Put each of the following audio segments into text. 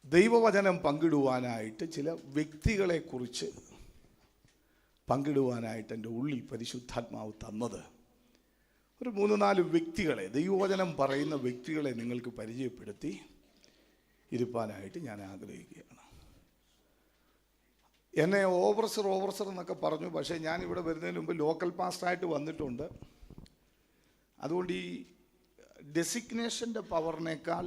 ദൈവവചനം പങ്കിടുവാനായിട്ട് ചില വ്യക്തികളെക്കുറിച്ച് പങ്കിടുവാനായിട്ട് എൻ്റെ ഉള്ളിൽ പരിശുദ്ധാത്മാവ് തന്നത് ഒരു 3-4 വ്യക്തികളെ, ദൈവവചനം പറയുന്ന വ്യക്തികളെ നിങ്ങൾക്ക് പരിചയപ്പെടുത്തി ഇരുപ്പാനായിട്ട് ഞാൻ ആഗ്രഹിക്കുകയാണ്. എന്നെ ഓവർസർ എന്നൊക്കെ പറഞ്ഞു. പക്ഷേ ഞാനിവിടെ വരുന്നതിന് മുമ്പ് ലോക്കൽ പാസ്റ്ററായിട്ട് വന്നിട്ടുണ്ട്. അതുകൊണ്ട് ഈ ഡെസിഗ്നേഷൻ്റെ പവറിനേക്കാൾ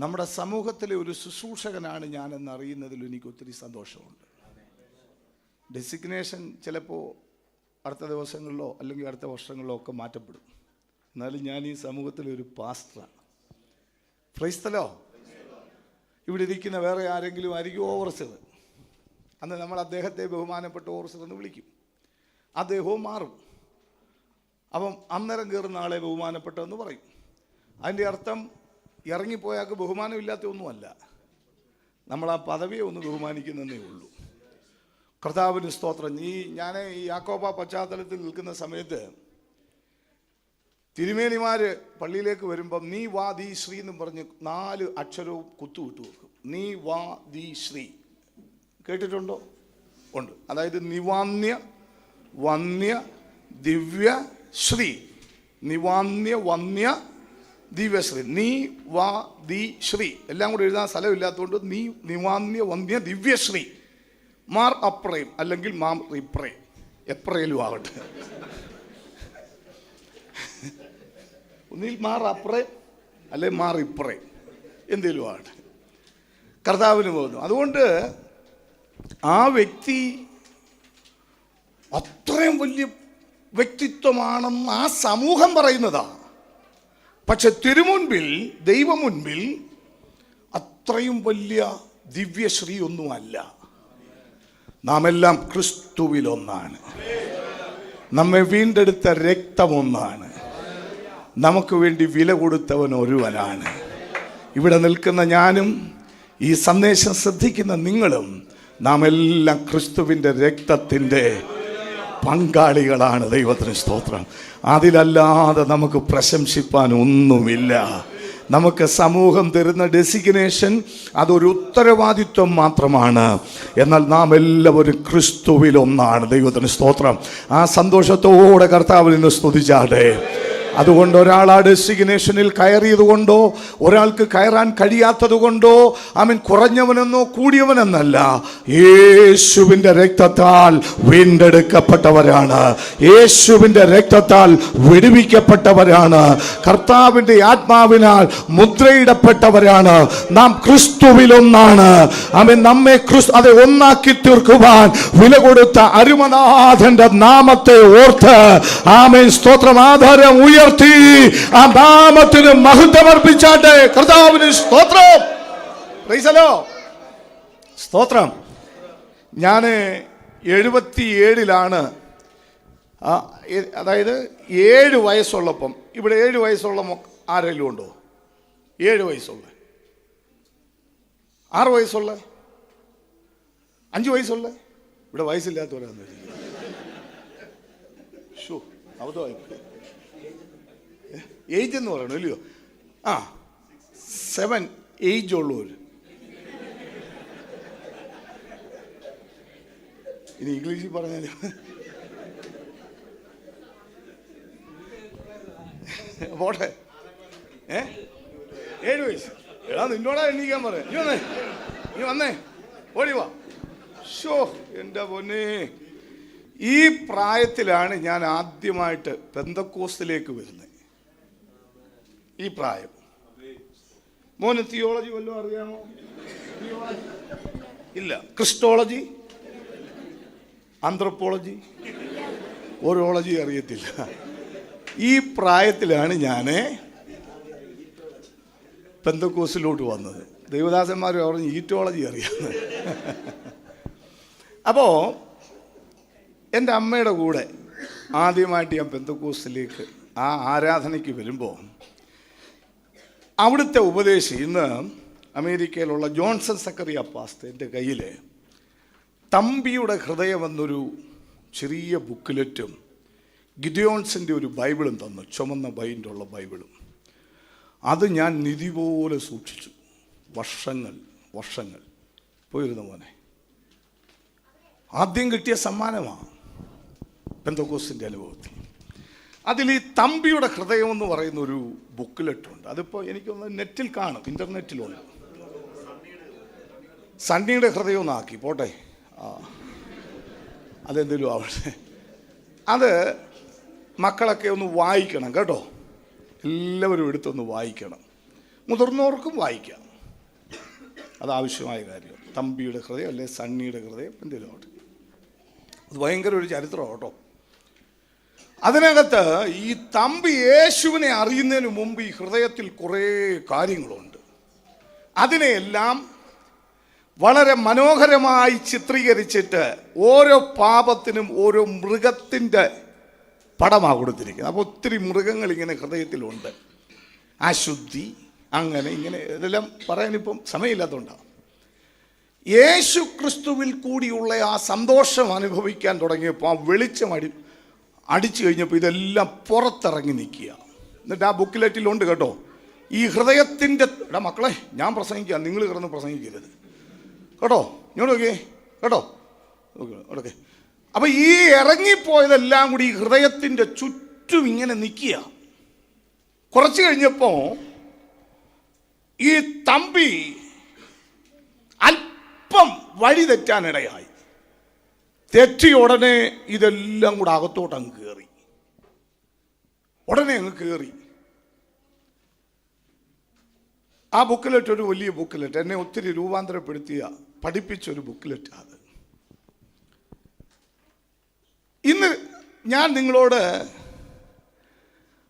നമ്മുടെ സമൂഹത്തിലെ ഒരു ശുശ്രൂഷകനാണ് ഞാനെന്നറിയുന്നതിൽ എനിക്ക് ഒത്തിരി സന്തോഷമുണ്ട്. ഡെസിഗ്നേഷൻ ചിലപ്പോൾ അടുത്ത ദിവസങ്ങളിലോ അല്ലെങ്കിൽ അടുത്ത വർഷങ്ങളിലോ ഒക്കെ മാറ്റപ്പെടും. എന്നാലും ഞാൻ ഈ സമൂഹത്തിലെ ഒരു പാസ്റ്ററാണ്. Price the Lord. ഇവിടെ ഇരിക്കുന്ന വേറെ ആരെങ്കിലും ആയിരിക്കും ഓവർസർ. അന്ന് നമ്മൾ അദ്ദേഹത്തെ ബഹുമാനപ്പെട്ട ഓവർസർ എന്ന് വിളിക്കും. അദ്ദേഹവും മാറും. അപ്പം അന്നേരം കയറുന്ന ആളെ ബഹുമാനപ്പെട്ടെന്ന് പറയും. അതിൻ്റെ അർത്ഥം ഇറങ്ങിപ്പോയാൾക്ക് ബഹുമാനമില്ലാത്ത ഒന്നുമല്ല, നമ്മൾ ആ പദവിയെ ഒന്ന് ബഹുമാനിക്കുന്നതേ ഉള്ളൂ. കർത്താവിന് സ്തോത്രം. ഞാൻ ഈ യാക്കോബ പശ്ചാത്തലത്തിൽ നിൽക്കുന്ന സമയത്ത് തിരുമേനിമാർ പള്ളിയിലേക്ക് വരുമ്പം നീ വാ ദീ ശ്രീ എന്നും പറഞ്ഞ് 4 അക്ഷരവും കുത്തുവിട്ട് വെക്കും. നീ വാ ദീ ശ്രീ കേട്ടിട്ടുണ്ടോ? ഉണ്ട്. അതായത് നിവാന്യ വന്യ ദിവ്യ ശ്രീ. നിവാന്യ വന്യ ദിവ്യശ്രീ. നീ വാ ദീ ശ്രീ എല്ലാം കൂടെ എഴുതാൻ സ്ഥലമില്ലാത്തതുകൊണ്ട് നീ നിവാന്യ വന്യ ദിവ്യശ്രീ. മാർ അപ്രയും അല്ലെങ്കിൽ മാം റിപ്രേ, എപ്രയിലും ആകട്ടെ. ഒന്നിൽ മാർ അപ്രേ അല്ലെ മാർ ഇപ്രേ, എന്തേലും ആകട്ടെ. കർത്താവിന് പോകുന്നു. അതുകൊണ്ട് ആ വ്യക്തി അത്രയും വലിയ വ്യക്തിത്വമാണെന്ന് ആ സമൂഹം പറയുന്നതാ. പക്ഷെ തിരുമുൻപിൽ, ദൈവമുൻപിൽ അത്രയും വലിയ ദിവ്യശ്രീ ഒന്നുമല്ല. നാം എല്ലാം ക്രിസ്തുവിലൊന്നാണ്. നമ്മെ വീണ്ടെടുത്ത രക്തം ഒന്നാണ്. നമുക്ക് വേണ്ടി വില കൊടുത്തവൻ ഒരുവനാണ്. ഇവിടെ നിൽക്കുന്ന ഞാനും ഈ സന്ദേശം ശ്രദ്ധിക്കുന്ന നിങ്ങളും നാം എല്ലാം ക്രിസ്തുവിൻ്റെ രക്തത്തിൻ്റെ പങ്കാളികളാണ്. ദൈവത്തിന് സ്തോത്രം. അതിലല്ലാതെ നമുക്ക് പ്രശംസിപ്പാൻ ഒന്നുമില്ല. നമുക്ക് സമൂഹം തരുന്ന ഡെസിഗ്നേഷൻ അതൊരു ഉത്തരവാദിത്വം മാത്രമാണ്. എന്നാൽ നാം എല്ലാവരും ക്രിസ്തുവിലൊന്നാണ്. ദൈവത്തിന് സ്തോത്രം. ആ സന്തോഷത്തോടെ കർത്താവിനെ സ്തുതിച്ചാട്ടെ. അതുകൊണ്ട് ഒരാൾ ആ ഡെസിഗ്നേഷനിൽ കയറിയത് കൊണ്ടോ ഒരാൾക്ക് കയറാൻ കഴിയാത്തത് കൊണ്ടോ അവൻ കുറഞ്ഞവനെന്നോ കൂടിയവനെന്നല്ല. യേശുവിൻ്റെ രക്തത്താൽ വീണ്ടെടുക്കപ്പെട്ടവരാണ്. യേശുവിൻ്റെ രക്തത്താൽ വിടുവിക്കപ്പെട്ടവരാണ്. കർത്താവിൻ്റെ ആത്മാവിനാൽ മുദ്രയിടപ്പെട്ടവരാണ്. നാം ക്രിസ്തുവിലൊന്നാണ്. അവൻ നമ്മെ അത് ഒന്നാക്കി തീർക്കുവാൻ വില കൊടുത്ത അരുമനാഥന്റെ നാമത്തെ ഓർത്ത് ആമേൻ സ്തോത്രം ആധാരം ഉയർത്തി ആ നാമത്തിന് മഹത്വമർപ്പിച്ചാട്ടെ. കർത്താവിന് സ്തോത്രം. Price the Lord. സ്തോത്രം. ഞാൻ 77-ലാണ്, അതായത് 7 വയസ്സുള്ളപ്പം, ഇവിടെ 7 വയസ്സുള്ള ആരെങ്കിലും ഉണ്ടോ? 7 വയസ്സുള്ള, 6 വയസ്സുള്ള, 5 വയസ്സുള്ള, ഇവിടെ വയസ്സില്ലാത്തവരാന്ന് ഷോ അവധമായി ഏജ് എന്ന് പറയണം ഇല്ലയോ? 7 ഏജ് ഉള്ളവർ. ഇനി ഇംഗ്ലീഷിൽ പറഞ്ഞാൽ പോട്ടെ. 7 വയസ്സ്. എടാ നിന്നോടാ എണ്ണീക്കാൻ പറയാം. നീ വന്നേ ഓടിവാ. ഷോ എൻ്റെ പൊന്നേ. ഈ പ്രായത്തിലാണ് ഞാൻ ആദ്യമായിട്ട് പെന്തക്കോസ്തിലേക്ക് വരുന്നത്. ഈ പ്രായം. മോന് തിയോളജി വല്ലതും അറിയാമോ? ഇല്ല. ക്രിസ്റ്റോളജി, ആന്ത്രപ്പോളജി, ഓരോളജി അറിയത്തില്ല. ഈ പ്രായത്തിലാണ് ഞാൻ പെന്തക്കോസ്തിലോട്ട് വന്നത്. ദൈവദാസന്മാർ പറഞ്ഞ് ഈറ്റോളജി അറിയാമെന്ന്. അപ്പോൾ എൻ്റെ അമ്മയുടെ കൂടെ ആദ്യമായിട്ട് ഞാൻ പെന്തക്കോസ്തിലേക്ക് ആ ആരാധനയ്ക്ക് വരുമ്പോൾ അവിടുത്തെ ഉപദേശി, ഇന്ന് അമേരിക്കയിലുള്ള ജോൺസൺ സക്കറിയ പാസ്റ്റർ, എൻ്റെ കയ്യിൽ തമ്പിയുടെ ഹൃദയം എന്നൊരു ചെറിയ ബുക്കിലെറ്റും ഗിഡിയോൺസിൻ്റെ ഒരു ബൈബിളും തന്നു. ചുമന്ന ബൈൻഡുള്ള ബൈബിളും. അത് ഞാൻ നിധി പോലെ സൂക്ഷിച്ചു. വർഷങ്ങൾ പോയിരുന്നു മോനെ. ആദ്യം കിട്ടിയ സമ്മാനമാണ് പെന്തക്കോസ്തിൻ്റെ അനുഭവത്തിൽ. അതിൽ ഈ തമ്പിയുടെ ഹൃദയം എന്ന് പറയുന്ന ഒരു ബുക്ക്ലെറ്റ് ഉണ്ട്. അതിപ്പോൾ എനിക്കൊന്ന് നെറ്റിൽ കാണും, ഇൻ്റർനെറ്റിലുണ്ട്. സണ്ണിയുടെ ഹൃദയം ഒന്നാക്കി പോട്ടെ, അതെന്തെങ്കിലും ആവട്ടെ. അത് മക്കളൊക്കെ ഒന്ന് വായിക്കണം കേട്ടോ, എല്ലാവരും എടുത്തൊന്ന് വായിക്കണം. മുതിർന്നവർക്കും വായിക്കാം, അതാവശ്യമായ കാര്യം. തമ്പിയുടെ ഹൃദയം അല്ലെ സണ്ണിയുടെ ഹൃദയം എന്തെങ്കിലും ആവട്ടെ. അത് ഭയങ്കര ഒരു ചരിത്രമാണ് കേട്ടോ. അതിനകത്ത് ഈ തമ്പി യേശുവിനെ അറിയുന്നതിന് മുമ്പ് ഈ ഹൃദയത്തിൽ കുറേ കാര്യങ്ങളുണ്ട്. അതിനെയെല്ലാം വളരെ മനോഹരമായി ചിത്രീകരിച്ചിട്ട് ഓരോ പാപത്തിനും ഓരോ മൃഗത്തിൻ്റെ പടമാണ് കൊടുത്തിരിക്കുന്നത്. അപ്പോൾ ഒത്തിരി മൃഗങ്ങൾ ഇങ്ങനെ ഹൃദയത്തിലുണ്ട്. അശുദ്ധി, അങ്ങനെ ഇങ്ങനെ ഇതെല്ലാം പറയാനിപ്പം സമയമില്ലാത്തതുകൊണ്ടാണ്. യേശു ക്രിസ്തുവിൽ കൂടിയുള്ള ആ സന്തോഷം അനുഭവിക്കാൻ തുടങ്ങിയപ്പോൾ ആ വെളിച്ചം അടിച്ചു കഴിഞ്ഞപ്പോൾ ഇതെല്ലാം പുറത്തിറങ്ങി നിൽക്കുക. എന്നിട്ട് ആ ബുക്കിലെറ്റിലുണ്ട് കേട്ടോ, ഈ ഹൃദയത്തിൻ്റെ മക്കളെ ഞാൻ പ്രസംഗിക്കുക, നിങ്ങൾ കിടന്ന് പ്രസംഗിക്കരുത് കേട്ടോ, ഇങ്ങോട്ട് നോക്കിയേ കേട്ടോ, ഓക്കെ. അപ്പം ഈ ഇറങ്ങിപ്പോയതെല്ലാം കൂടി ഈ ഹൃദയത്തിൻ്റെ ചുറ്റും ഇങ്ങനെ നിൽക്കുക. കുറച്ച് കഴിഞ്ഞപ്പോൾ ഈ തമ്പി അല്പം വഴി തെറ്റാനിടയായി. തെറ്റി ഉടനെ ഇതെല്ലാം കൂടെ അകത്തോട്ട് അങ്ങ് കയറി, ഉടനെ അങ്ങ് കയറി. ആ ബുക്കിലെറ്റ് ഒരു വലിയ ബുക്കിലെറ്റ്, എന്നെ ഒത്തിരി രൂപാന്തരപ്പെടുത്തിയ പഠിപ്പിച്ചൊരു ബുക്കിലെറ്റ്. അത് ഇന്ന് ഞാൻ നിങ്ങളോട്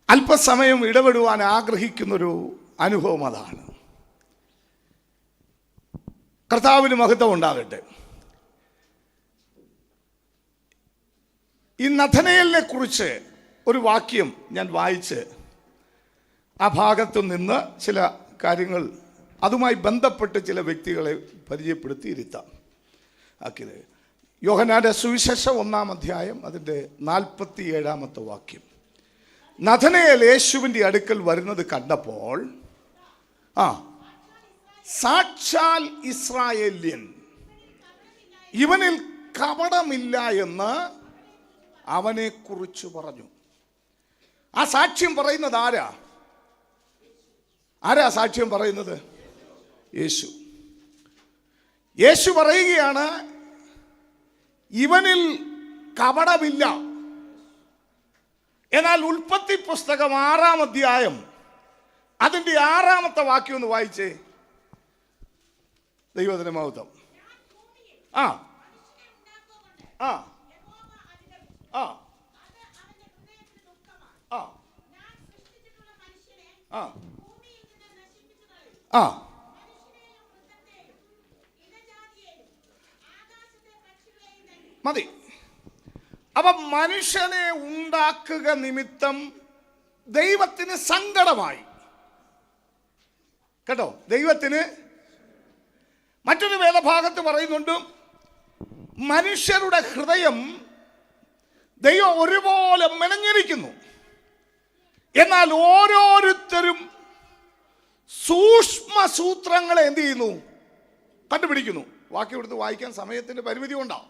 അല്പസമയം ഇടപെടുവാൻ ആഗ്രഹിക്കുന്നൊരു അനുഭവം അതാണ്. കർത്താവിന് മഹത്വം ഉണ്ടാകട്ടെ. ഈ നഥനയേലിനെ കുറിച്ച് ഒരു വാക്യം ഞാൻ വായിച്ച് ആ ഭാഗത്തു നിന്ന് ചില കാര്യങ്ങൾ അതുമായി ബന്ധപ്പെട്ട് ചില വ്യക്തികളെ പരിചയപ്പെടുത്തിയിരുത്താം ആക്കിയത്. യോഹന്നാന്റെ സുവിശേഷം 1-ാം അധ്യായം അതിൻ്റെ 47-ാമത്തെ വാക്യം. നഥനയേൽ യേശുവിൻ്റെ അടുക്കൽ വരുന്നത് കണ്ടപ്പോൾ സാക്ഷാൽ ഇസ്രായേല്യൻ, ഇവനിൽ കപടമില്ല എന്ന് അവനെ കുറിച്ച് പറഞ്ഞു. ആ സാക്ഷ്യം പറയുന്നത് ആരാ സാക്ഷ്യം പറയുന്നത്? യേശു പറയുകയാണ്, ഇവനിൽ കപടമില്ല. എന്നാൽ ഉൽപ്പത്തി പുസ്തകം 6-ാം അധ്യായം അതിൻ്റെ 6-ാമത്തെ വാക്യം ഒന്ന് വായിച്ചേ. ദൈവത്തിന് മഹത്വം. ആ ആ ആ ആ ആ മതി. അപ്പം മനുഷ്യനെ ഉണ്ടാക്കുക നിമിത്തം ദൈവത്തിന് സങ്കടമായി കേട്ടോ. ദൈവത്തിന് മറ്റൊരു വേദഭാഗത്ത് പറയുന്നുണ്ട്, മനുഷ്യരുടെ ഹൃദയം ദൈവം ഒരുപോലെ മെനഞ്ഞിരിക്കുന്നു, എന്നാൽ ഓരോരുത്തരും സൂക്ഷ്മ സൂത്രങ്ങളെ എന്ത് ചെയ്യുന്നു? കണ്ടുപിടിക്കുന്നു. വാക്യം എടുത്ത് വായിക്കാൻ സമയത്തിൻ്റെ പരിമിതി കൊണ്ടാണ്.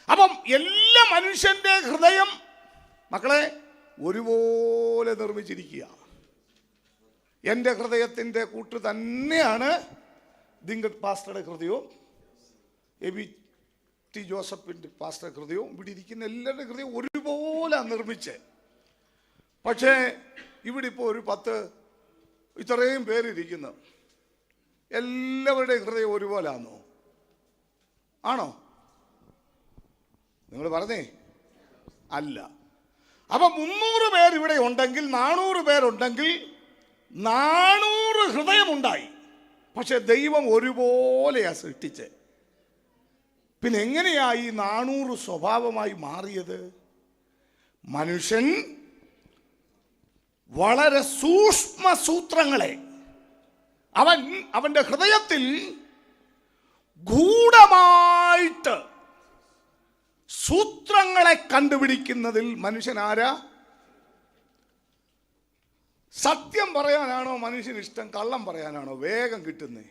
അപ്പം എല്ലാ മനുഷ്യൻ്റെ ഹൃദയം മക്കളെ ഒരുപോലെ നിർമ്മിച്ചിരിക്കുക. എൻ്റെ ഹൃദയത്തിൻ്റെ കൂട്ട് തന്നെയാണ് ദിങ്കട്ട് പാസ്റ്ററുടെ ഹൃദയവും ABT ജോസഫിൻ്റെ പാസ്റ്ററുടെ ഹൃദയവും. ഇവിടെ ഇരിക്കുന്ന എല്ലാവരുടെ ഹൃദയം ഒരുപോലെ നിർമ്മിച്ച്. പക്ഷേ ഇവിടെ ഇപ്പോൾ ഒരു 10 ഇത്രയും പേരിരിക്കുന്നു, എല്ലാവരുടെയും ഹൃദയം ഒരുപോലാണോ? ആണോ? നിങ്ങൾ പറഞ്ഞേ അല്ല. അപ്പം 300 പേർ ഇവിടെ ഉണ്ടെങ്കിൽ 400 പേരുണ്ടെങ്കിൽ 400 ഹൃദയമുണ്ടായി. പക്ഷെ ദൈവം ഒരുപോലെയാ സൃഷ്ടിച്ച്. പിന്നെ എങ്ങനെയാ ഈ 400 സ്വഭാവമായി മാറിയത്? മനുഷ്യൻ വളരെ സൂക്ഷ്മ സൂത്രങ്ങളെ അവൻ്റെ ഹൃദയത്തിൽ ഗൂഢമായിട്ട് സൂത്രങ്ങളെ കണ്ടുപിടിക്കുന്നതിൽ മനുഷ്യൻ ആരാ? സത്യം പറയാനാണോ മനുഷ്യന് ഇഷ്ടം, കള്ളം പറയാനാണോ വേഗം കിട്ടുന്നേ?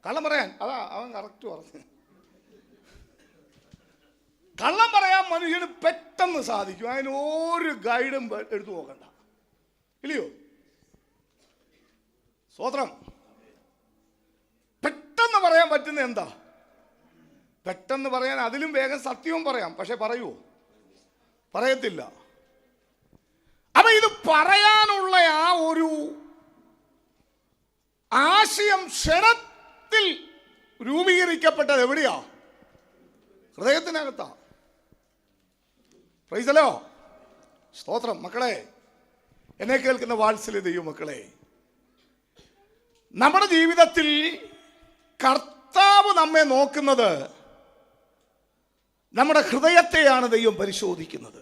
കള്ളം പറയാൻ, അതാ അവൻ കറക്റ്റ് പറഞ്ഞു. കള്ളം പറയാൻ മനുഷ്യന് പെട്ടെന്ന് സാധിക്കും, അതിന് ഒരു ഗൈഡും എടുത്തു നോക്കണ്ട, ഇല്ലയോ? സ്തോത്രം. പെട്ടെന്ന് പറയാൻ പറ്റുന്ന എന്താ? പെട്ടെന്ന് പറയാൻ അതിലും വേഗം സത്യവും പറയാം, പക്ഷെ പറയുമോ? പറയത്തില്ല. അപ്പൊ ഇത് പറയാനുള്ള ആ ഒരു ആശയം ക്ഷണത്തിൽ രൂപീകരിക്കപ്പെട്ടത് എവിടെയാ? ഹൃദയത്തിനകത്താ. Praise the Lord. സ്തോത്രം. മക്കളെ, എന്നെ കേൾക്കുന്ന വാത്സല്യ ദൈവമക്കളെ, നമ്മുടെ ജീവിതത്തിൽ കർത്താവ് നമ്മെ നോക്കുന്നത് നമ്മുടെ ഹൃദയത്തെയാണ് ദൈവം പരിശോധിക്കുന്നത്.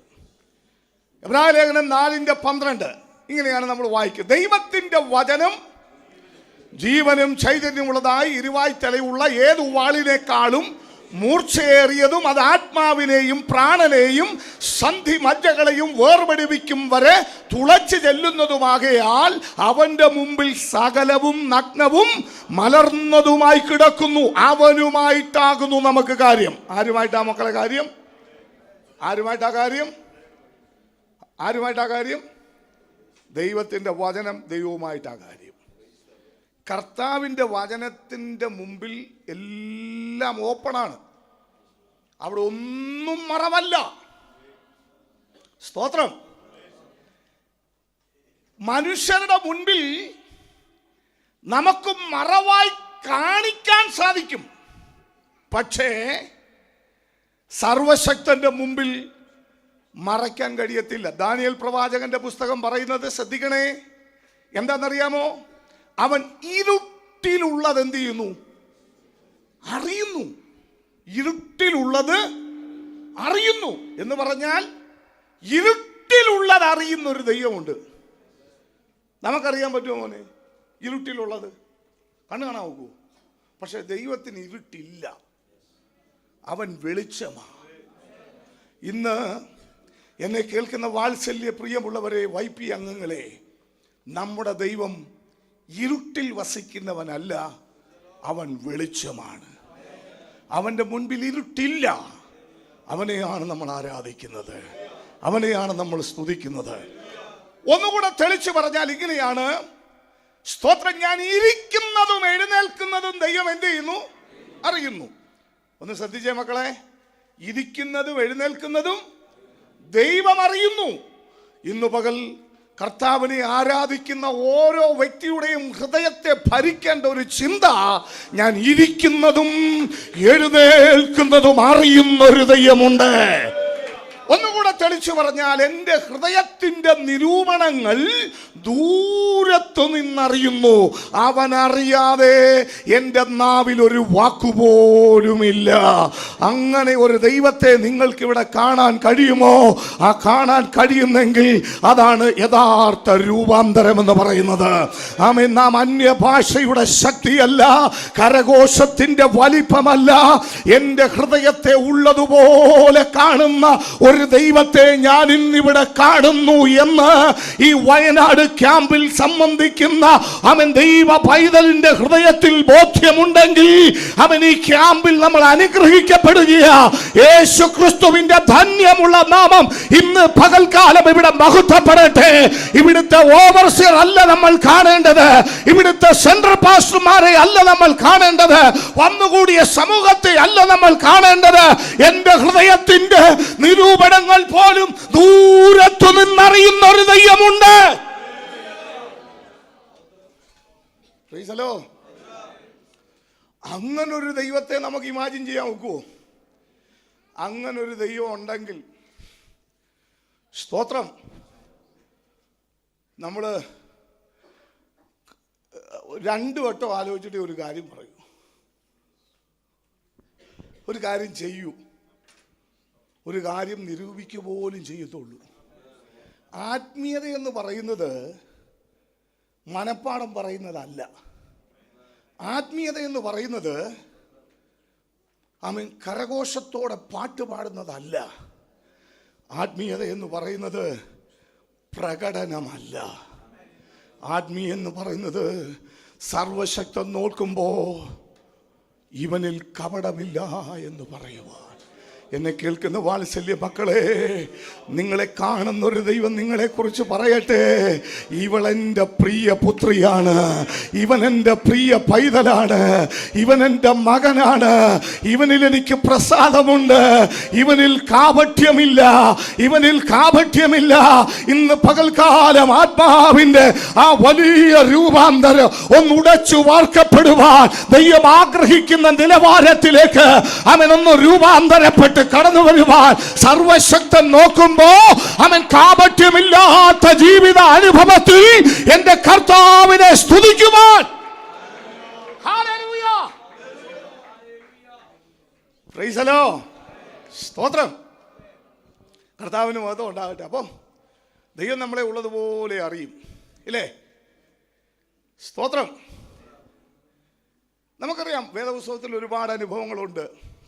എബ്രായ ലേഖനം 4:12 ഇങ്ങനെയാണ് നമ്മൾ വായിക്കുന്നത്: ദൈവത്തിന്റെ വചനം ജീവനും ചൈതന്യമുള്ളതായി ഇരുവായ് തലയുള്ള ഏതു വാളിനേക്കാളും മൂർച്ചയേറിയതും അത് ആത്മാവിനെയും പ്രാണനെയും സന്ധി മജ്ജകളെയും വേർപെടുവിക്കും വരെ തുളച്ചു ചെല്ലുന്നതുമാകയാൽ അവന്റെ മുമ്പിൽ സകലവും നഗ്നവും മലർന്നതുമായി കിടക്കുന്നു. അവനുമായിട്ടാകുന്നു നമുക്ക് കാര്യം. ആരുമായിട്ടാ മക്കളെ കാര്യം? ആരുമായിട്ടാ കാര്യം? ആരുമായിട്ടാ കാര്യം? ദൈവത്തിന്റെ വചനം ദൈവവുമായിട്ടാ കാര്യം. കർത്താവിൻ്റെ വചനത്തിൻ്റെ മുമ്പിൽ എല്ലാം ഓപ്പണാണ്, അവിടെ ഒന്നും മറവല്ല. സ്തോത്രം. മനുഷ്യരുടെ മുൻപിൽ നമുക്ക് മറവായി കാണിക്കാൻ സാധിക്കും, പക്ഷേ സർവശക്തന്റെ മുമ്പിൽ മറയ്ക്കാൻ കഴിയത്തില്ല. ദാനിയേൽ പ്രവാചകന്റെ പുസ്തകം പറയുന്നത് ശ്രദ്ധിക്കണേ, എന്താണെന്നറിയാമോ? അവൻ ഇരുട്ടിലുള്ളത് എന്ത് ചെയ്യുന്നു? അറിയുന്നു. ഇരുട്ടിലുള്ളത് അറിയുന്നു എന്ന് പറഞ്ഞാൽ ഇരുട്ടിലുള്ളത് അറിയുന്ന ഒരു ദൈവമുണ്ട്. നമുക്കറിയാൻ പറ്റുമോ മോനെ ഇരുട്ടിലുള്ളത്? കണ്ണു കാണാൻ നോക്കൂ. പക്ഷെ ദൈവത്തിന് ഇരുട്ടില്ല, അവൻ വെളിച്ചമാണ്. ഇന്ന് എന്നെ കേൾക്കുന്ന വാത്സല്യ പ്രിയമുള്ളവരെ, വൈപ്പി അംഗങ്ങളെ, നമ്മുടെ ദൈവം ഇരുട്ടിൽ വസിക്കുന്നവനല്ല, അവൻ വെളിച്ചമാണ്. അവൻ്റെ മുൻപിൽ ഇരുട്ടില്ല. അവനെയാണ് നമ്മൾ ആരാധിക്കുന്നത്, അവനെയാണ് നമ്മൾ സ്തുതിക്കുന്നത്. ഒന്നുകൂടെ തെളിച്ചു പറഞ്ഞാൽ ഇങ്ങനെയാണ്: സ്തോത്രം, ഞാൻ ഇരിക്കുന്നതും എഴുന്നേൽക്കുന്നതും ദൈവം എന്ത് ചെയ്യുന്നു? അറിയുന്നു. ഒന്ന് ശ്രദ്ധിച്ചേ മക്കളെ, ഇരിക്കുന്നതും എഴുന്നേൽക്കുന്നതും ദൈവം അറിയുന്നു. ഇന്നു പകൽ കർത്താവിനെ ആരാധിക്കുന്ന ഓരോ വ്യക്തിയുടെയും ഹൃദയത്തെ ഭരിക്കേണ്ട ഒരു ചിന്ത: ഞാൻ ഇരിക്കുന്നതും എഴുന്നേൽക്കുന്നതും അറിയുന്ന ഒരു ദൈവമുണ്ട്. ഒന്നുകൂടെ തെളിച്ചു പറഞ്ഞാൽ, എൻ്റെ ഹൃദയത്തിൻ്റെ നിരൂപണങ്ങൾ ദൂരത്തു നിന്നറിയുന്നു. അവനറിയാതെ എൻ്റെ നാവിൽ ഒരു വാക്കുപോലുമില്ല. അങ്ങനെ ഒരു ദൈവത്തെ നിങ്ങൾക്കിവിടെ കാണാൻ കഴിയുമോ? ആ കാണാൻ കഴിയുന്നെങ്കിൽ അതാണ് യഥാർത്ഥ രൂപാന്തരം എന്ന് പറയുന്നത്. ആമേൻ. നാം അന്യഭാഷയുടെ ശക്തിയല്ല, കരഘോഷത്തിൻ്റെ വലിപ്പമല്ല, എൻ്റെ ഹൃദയത്തെ ഉള്ളതുപോലെ കാണുന്ന ഒരു ദൈവത്തെ ഞാൻ ഇന്നിവിടെ കാണുന്നു എന്ന് ഈ വയനാട് ക്യാമ്പിൽ സംബന്ധിക്കുന്ന അവൻ ദൈവ പൈതലിന്റെ ഹൃദയത്തിൽ ബോധ്യമുണ്ടെങ്കിൽ അവൻ ഈ ക്യാമ്പിൽ നമ്മൾ അനുഗ്രഹിക്കപ്പെടുകയാ. യേശു ക്രിസ്തുവിന്റെ ധന്യമുള്ള നാമം ഇന്ന് പകൽക്കാലം ഇവിടെ മഹത്വപ്പെടട്ടെ. ഇവിടുത്തെ ഓവർസിയർ അല്ല നമ്മൾ കാണേണ്ടത്, ഇവിടുത്തെ സെൻട്രൽ പാസ്റ്റർമാരെ അല്ല നമ്മൾ കാണേണ്ടത്, വന്നുകൂടിയ സമൂഹത്തെ അല്ല നമ്മൾ കാണേണ്ടത്. എന്റെ ഹൃദയത്തിന്റെ നിരൂപണങ്ങൾ പോലും ദൂരത്തു നിന്നറിയുന്ന ഒരു ദൈവമുണ്ട്. അങ്ങനൊരു ദൈവത്തെ നമുക്ക് ഇമാജിൻ ചെയ്യാൻ നോക്കുമോ? അങ്ങനൊരു ദൈവം ഉണ്ടെങ്കിൽ സ്തോത്രം. നമ്മൾ 2 വട്ടം ആലോചിച്ചിട്ട് ഒരു കാര്യം പറയൂ, ഒരു കാര്യം ചെയ്യൂ, ഒരു കാര്യം നിരൂപിക്കുക പോലും ചെയ്യത്തുള്ളൂ. ആത്മീയത എന്ന് പറയുന്നത് മനപ്പാഠം പറയുന്നതല്ല. ആത്മീയത എന്ന് പറയുന്നത് കരഘോഷത്തോടെ പാട്ട് പാടുന്നതല്ല. ആത്മീയത എന്ന് പറയുന്നത് പ്രകടനമല്ല. ആത്മീയം എന്ന് പറയുന്നത് സർവശക്തൻ നോക്കുമ്പോ ഇവനിൽ കപടമില്ല എന്ന് പറയുവാൻ. എന്നെ കേൾക്കുന്ന വാത്സല്യ മക്കളെ, നിങ്ങളെ കാണുന്നൊരു ദൈവം നിങ്ങളെ കുറിച്ച് പറയട്ടെ, ഇവളെൻ്റെ പ്രിയ പുത്രിയാണ്, ഇവൻ എൻ്റെ പ്രിയ പൈതലാണ്, ഇവൻ എൻ്റെ മകനാണ്, ഇവനിൽ എനിക്ക് പ്രസാദമുണ്ട്, ഇവനിൽ കാപട്യമില്ല, ഇവനിൽ കാപട്യമില്ല. ഇന്ന് പകൽക്കാലം ആത്മാവിൻ്റെ ആ വലിയ രൂപാന്തരം ഒന്നുടച്ചു വാർക്കപ്പെടുവാൻ ദൈവം ആഗ്രഹിക്കുന്ന നിലവാരത്തിലേക്ക് അവനൊന്ന് രൂപാന്തരപ്പെട്ട് കടന്നു വരുവാൻ സർവശക്തൻ നോക്കുമ്പോ അവൻ കാപട്യമില്ലാത്ത ജീവിത അനുഭവത്തിൽ എന്റെ കർത്താവിനെ സ്തുതിക്കുവാൻ. Praise the Lord. സ്തോത്രം. കർത്താവിന് മഹത്വം ഉണ്ടാകട്ടെ. അപ്പം ദൈവം നമ്മളെ ഉള്ളതുപോലെ അറിയും, ഇല്ലേ? സ്തോത്രം. നമുക്കറിയാം വേദപുസ്തകത്തിൽ ഒരുപാട് അനുഭവങ്ങളുണ്ട്.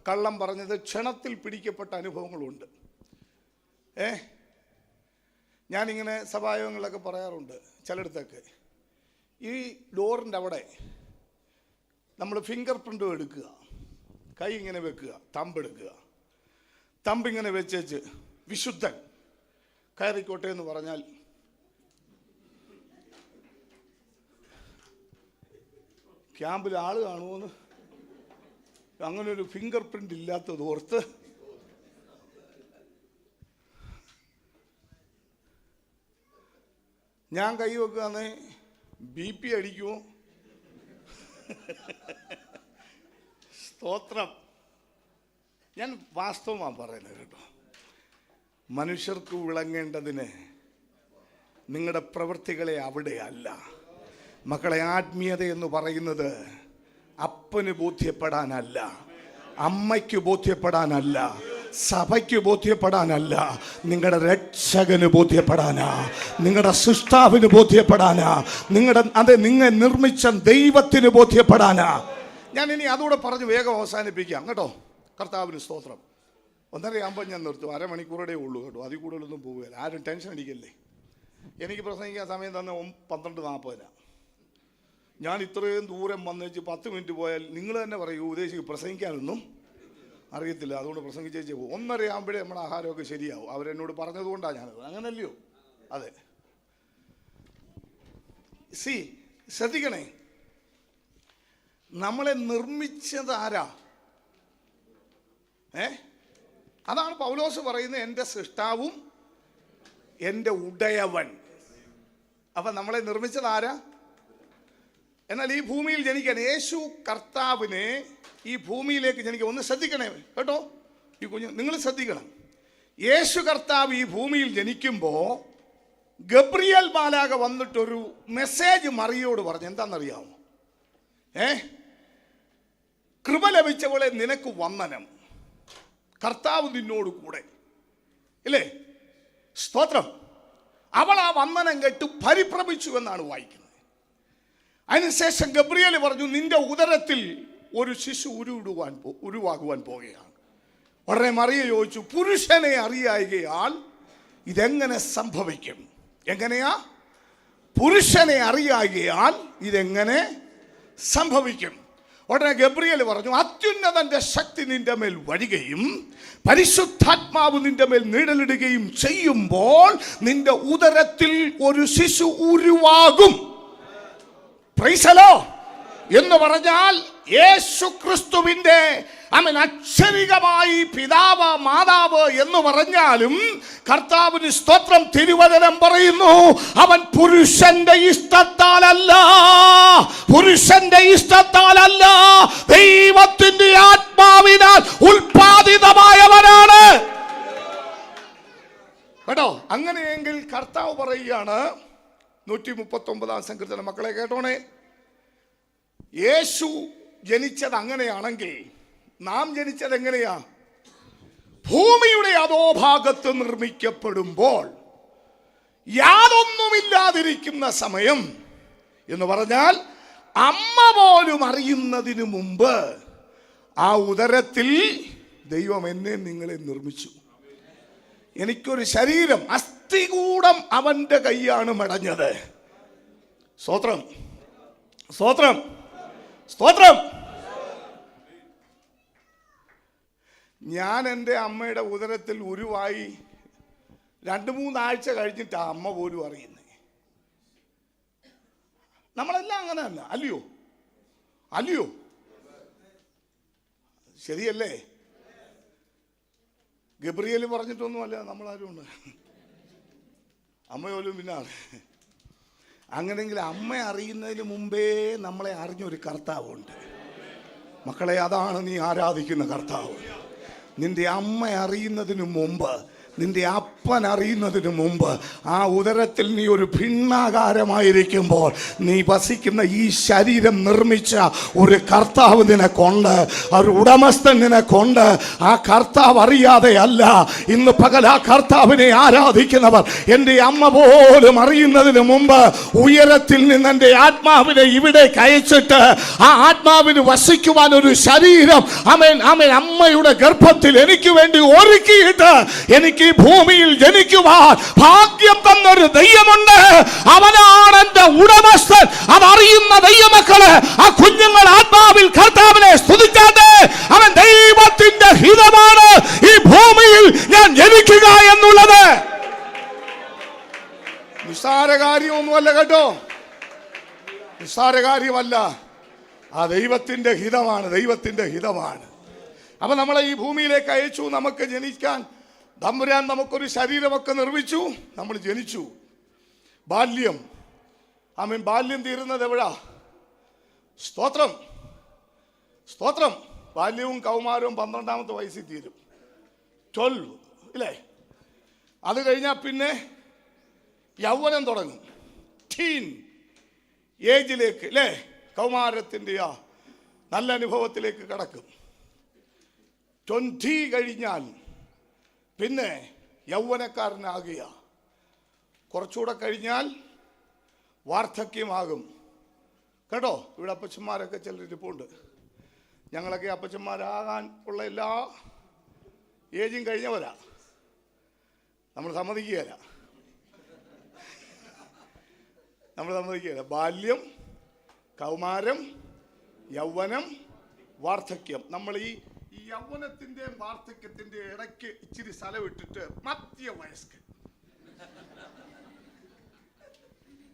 കള്ളം പറഞ്ഞത് ക്ഷണത്തിൽ പിടിക്കപ്പെട്ട അനുഭവങ്ങളുണ്ട്. ഞാനിങ്ങനെ സഭായോഗങ്ങളിലൊക്കെ പറയാറുണ്ട്, ചിലയിടത്തൊക്കെ ഈ ഡോറിൻ്റെ അവിടെ നമ്മൾ ഫിംഗർ പ്രിൻ്റ് എടുക്കുക, കൈ ഇങ്ങനെ വെക്കുക, തമ്പെടുക്കുക, തമ്പിങ്ങനെ വെച്ചേച്ച് വിശുദ്ധൻ കയറിക്കോട്ടെ എന്ന് പറഞ്ഞാൽ ക്യാമ്പിൽ ആൾ കാണുമോന്ന് അങ്ങനെ ഒരു ഫിംഗർ പ്രിന്റ് ഇല്ലാത്തത് ഓർത്ത് ഞാൻ കൈ വെക്കാന്ന് BP അടിക്കുമോ? സ്തോത്രം. ഞാൻ വാസ്തവമാണ് പറയുന്നത് കേട്ടോ. മനുഷ്യർക്ക് വിളങ്ങേണ്ടതിന് നിങ്ങളുടെ പ്രവൃത്തികളെ അവിടെ അല്ല. മക്കളെ, ആത്മീയത എന്ന് പറയുന്നത് അപ്പന് ബോധ്യപ്പെടാനല്ല, അമ്മയ്ക്ക് ബോധ്യപ്പെടാനല്ല, സഭയ്ക്ക് ബോധ്യപ്പെടാനല്ല, നിങ്ങളുടെ രക്ഷകന് ബോധ്യപ്പെടാനാ, നിങ്ങളുടെ സൃഷ്ടാവിന് ബോധ്യപ്പെടാനാ, നിങ്ങൾ നിർമ്മിച്ച ദൈവത്തിന് ബോധ്യപ്പെടാനാ. ഞാൻ ഇനി അതുകൂടെ പറഞ്ഞ് വേഗം അവസാനിപ്പിക്കാം കേട്ടോ. കർത്താവിന് സ്തോത്രം. 1:30 ഞാൻ നിർത്തും. അരമണിക്കൂറേ ഉള്ളൂ കേട്ടോ, അതിൽ കൂടുതലൊന്നും പോവുകയില്ല. ആരും ടെൻഷൻ അടിക്കല്ലേ. എനിക്ക് പ്രസംഗിക്കാൻ സമയം തന്നെ 12:40. ഞാൻ ഇത്രയും ദൂരം വന്നേച്ച് 10 മിനിറ്റ് പോയാൽ നിങ്ങൾ തന്നെ പറയൂ, ഉദ്ദേശിക്കും പ്രസംഗിക്കാനൊന്നും അറിയത്തില്ല, അതുകൊണ്ട് പ്രസംഗിച്ചേച്ച് പോകും. 1:30 നമ്മുടെ ആഹാരമൊക്കെ ശരിയാവും. അവരെന്നോട് പറഞ്ഞതുകൊണ്ടാണ് ഞാനത്. അങ്ങനല്ലയോ? അതെ. ശ്രദ്ധിക്കണേ, നമ്മളെ നിർമ്മിച്ചത് ആരാ? അതാണ് പൗലോസ് പറയുന്നത്, എൻ്റെ സൃഷ്ടാവും എൻ്റെ ഉടയവൻ. അപ്പം നമ്മളെ നിർമ്മിച്ചത് ആരാ? എന്നാൽ ഈ ഭൂമിയിൽ ജനിക്കാൻ യേശു കർത്താവിനെ ഈ ഭൂമിയിലേക്ക് ജനിക്കാൻ, ഒന്ന് ശ്രദ്ധിക്കണേ കേട്ടോ, ഈ നിങ്ങൾ ശ്രദ്ധിക്കണം. യേശു കർത്താവ് ഈ ഭൂമിയിൽ ജനിക്കുമ്പോൾ ഗബ്രിയേൽ മാലാഖ വന്നിട്ടൊരു മെസ്സേജ് മറിയോട് പറഞ്ഞു. എന്താണെന്നറിയാമോ? കൃപ ലഭിച്ചവളെ നിനക്ക് വന്ദനം, കർത്താവ് നിന്നോട് കൂടെ, ഇല്ലേ? സ്തോത്രം. അവൾ ആ വന്ദനം കേട്ട് പരിഭ്രമിച്ചു എന്നാണ് വായിക്കുന്നത്. അതിനുശേഷം ഗബ്രിയേൽ പറഞ്ഞു, നിന്റെ ഉദരത്തിൽ ഒരു ശിശു ഉരുവാകുവാൻ പോകുകയാണ്. ഉടനെ മറിയ ചോദിച്ചു, പുരുഷനെ അറിയായികയാൽ ഇതെങ്ങനെ സംഭവിക്കും? എങ്ങനെയാ? പുരുഷനെ അറിയായികയാൽ ഇതെങ്ങനെ സംഭവിക്കും? ഉടനെ ഗബ്രിയേൽ പറഞ്ഞു, അത്യുന്നതന്റെ ശക്തി നിന്റെ മേൽ വരികയും പരിശുദ്ധാത്മാവ് നിന്റെ മേൽ നിഴലിടുകയും ചെയ്യുമ്പോൾ നിന്റെ ഉദരത്തിൽ ഒരു ശിശു ഉരുവാകും. Price the Lord. എന്ന് പറഞ്ഞാൽ യേശു ക്രിസ്തുവിന്റെ അക്ഷരികമായി പിതാവ് മാതാവ് എന്ന് പറഞ്ഞാലും കർത്താവിന് സ്തോത്രം. തിരുവചനം പറയുന്നു, അവൻ പുരുഷന്റെ ഇഷ്ടത്താലല്ല, ദൈവത്തിന്റെ ആത്മാവിനാൽ ഉൽപാദിതമായവനാണ് കേട്ടോ. അങ്ങനെയെങ്കിൽ കർത്താവ് പറയുകയാണ് 139 സങ്കീർത്തനം. മക്കളെ കേട്ടോണേ, യേശു ജനിച്ചത് അങ്ങനെയാണെങ്കിൽ നാം ജനിച്ചത് എങ്ങനെയാ? ഭൂമിയുടെ അധോഭാഗത്ത് നിർമ്മിക്കപ്പെടുമ്പോൾ യാതൊന്നുമില്ലാതിരിക്കുന്ന സമയം എന്ന് പറഞ്ഞാൽ അമ്മ പോലും അറിയുന്നതിന് മുമ്പ് ആ ഉദരത്തിൽ ദൈവം എന്നെ നിങ്ങളെ നിർമ്മിച്ചു. എനിക്കൊരു ശരീരം, കത്തികൂടം അവന്റെ കൈയാണ് മെടഞ്ഞത്. സ്തോത്രം, സ്തോത്രം, സ്തോത്രം. ഞാൻ എൻ്റെ അമ്മയുടെ ഉദരത്തിൽ ഉരുവായി 2-3 ആഴ്ച കഴിഞ്ഞിട്ടാണ് അമ്മ പോലും അറിയുന്നത്. നമ്മളെല്ലാം അങ്ങനെ തന്നെ, അല്ലയോ? അല്ലയോ? ശരിയല്ലേ? ഗബ്രിയേൽ പറഞ്ഞിട്ടൊന്നുമല്ല നമ്മളാരും ഉണ്ട്. അമ്മ പോലും പിന്നാണ്. അങ്ങനെങ്കിൽ അമ്മ അറിയുന്നതിന് മുമ്പേ നമ്മളെ അറിഞ്ഞൊരു കർത്താവുണ്ട്. മക്കളെ, അതാണ് നീ ആരാധിക്കുന്ന കർത്താവ്. നിന്റെ അമ്മ അറിയുന്നതിന് മുമ്പ്, നിന്റെ അപ്പൻ അറിയുന്നതിന് മുമ്പ്, ആ ഉദരത്തിൽ നീ ഒരു ഭിന്നാകാരമായിരിക്കുമ്പോൾ നീ വസിക്കുന്ന ഈ ശരീരം നിർമ്മിച്ച ഒരു കർത്താവ് നിനക്കുണ്ട്, ഒരു ഉടമസ്ഥൻ നിനക്കുണ്ട്. ആ കർത്താവ് അറിയാതെ അല്ല ഇന്ന് പകൽ ആ കർത്താവിനെ ആരാധിക്കുന്നവർ. എൻ്റെ അമ്മ പോലും അറിയുന്നതിന് മുമ്പ് ഉയരത്തിൽ നിന്ന് എൻ്റെ ആത്മാവിനെ ഇവിടേക്ക് അയച്ചിട്ട് ആ ആത്മാവിന് വസിക്കുവാൻ ഒരു ശരീരം ആമേൻ ആമേൻ അമ്മയുടെ ഗർഭത്തിൽ എനിക്ക് വേണ്ടി ഒരുക്കിയിട്ട് എനിക്ക് ഈ ഭൂമിയിൽ ജനിക്കുവാൻ ഭാഗ്യം തന്നൊരു ദൈവമുണ്ട്. അവനാണ് എന്റെ ഉടമസ്ഥൻ. അതറിയുന്ന ദൈവമക്കള്, ആ കുഞ്ഞുങ്ങൾ ആത്മാവിൽ കർത്താവിനെ സ്തുതിക്കാതെ അവൻ ദൈവത്തിന്റെ ഹിതമാണ് ഈ ഭൂമിയിൽ ഞാൻ ജനിക്കുക എന്നുള്ളത്. നിസ്സാര കാര്യമൊന്നുമല്ല കേട്ടോ, നിസ്സാര കാര്യമല്ല. ആ ദൈവത്തിന്റെ ഹിതമാണ്, ദൈവത്തിന്റെ ഹിതമാണ്. അപ്പൊ നമ്മളെ ഈ ഭൂമിയിലേക്ക് അയച്ചു, നമുക്ക് ജനിക്കാൻ തമ്പുരാൻ നമുക്കൊരു ശരീരമൊക്കെ നിർമ്മിച്ചു, നമ്മൾ ജനിച്ചു. ബാല്യം, ആമേൻ, ബാല്യം തീരുന്നത് എവിടാ? സ്തോത്രം, സ്തോത്രം. ബാല്യവും കൗമാരവും 12ാമത്തെ വയസ്സിൽ തീരും, 12 ഇല്ലേ? അത് കഴിഞ്ഞാൽ പിന്നെ യൗവനം തുടങ്ങും, ടീൻ ഏജിലേക്ക് അല്ലേ? കൗമാരത്തിൻ്റെ ആ നല്ല അനുഭവത്തിലേക്ക് കടക്കും. 20 കഴിഞ്ഞാൽ പിന്നെ യൗവനക്കാരനാകുക. കുറച്ചുകൂടെ കഴിഞ്ഞാൽ വാർദ്ധക്യമാകും കേട്ടോ. ഇവിടെ അപ്പച്ചന്മാരൊക്കെ ചിലരിപ്പുണ്ട്. ഞങ്ങളൊക്കെ അപ്പച്ചന്മാരാകാൻ ഉള്ള എല്ലാ ഏജും കഴിഞ്ഞവരാ. നമ്മൾ സമ്മതിക്കുകയില്ല, നമ്മൾ സമ്മതിക്കുകയില്ല. ബാല്യം, കൗമാരം, യൗവനം, വാർദ്ധക്യം. നമ്മൾ ഈ യൗവനത്തിന്റെയും വാർദ്ധക്യത്തിന്റെ ഇടയ്ക്ക് ഇച്ചിരി സ്ഥലം ഇട്ടിട്ട് മധ്യവയസ്കൻ.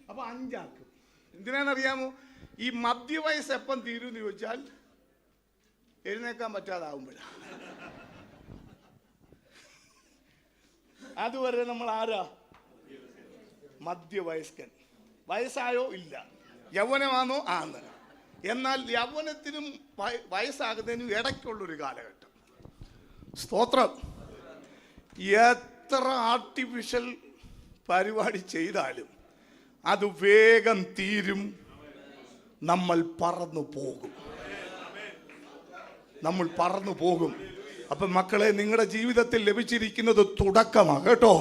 അപ്പൊ 5 ആക്കും. എന്തിനാണെന്നറിയാമോ? ഈ മധ്യവയസ്സ് എപ്പം തീരും എന്ന് ചോദിച്ചാൽ എഴുന്നേക്കാൻ പറ്റാതാവുമ്പോഴാണ്. അതുവരെ നമ്മൾ ആരാ? മധ്യവയസ്കൻ. വയസ്സായോ? ഇല്ല. യൗവനമാണോ? ആണ്. എന്നാൽ യൗവനത്തിനും വയസ്സാകുന്നതിനും ഇടയ്ക്കുള്ളൊരു കാലഘട്ടം. സ്തോത്രം. എത്ര ആർട്ടിഫിഷ്യൽ പരിപാടി ചെയ്താലും അത് വേഗം തീരും. നമ്മൾ പറന്നു പോകും, നമ്മൾ പറന്നു പോകും. അപ്പം മക്കളെ, നിങ്ങളുടെ ജീവിതത്തിൽ ലഭിച്ചിരിക്കുന്നത് തുടക്കമാണ് കേട്ടോ.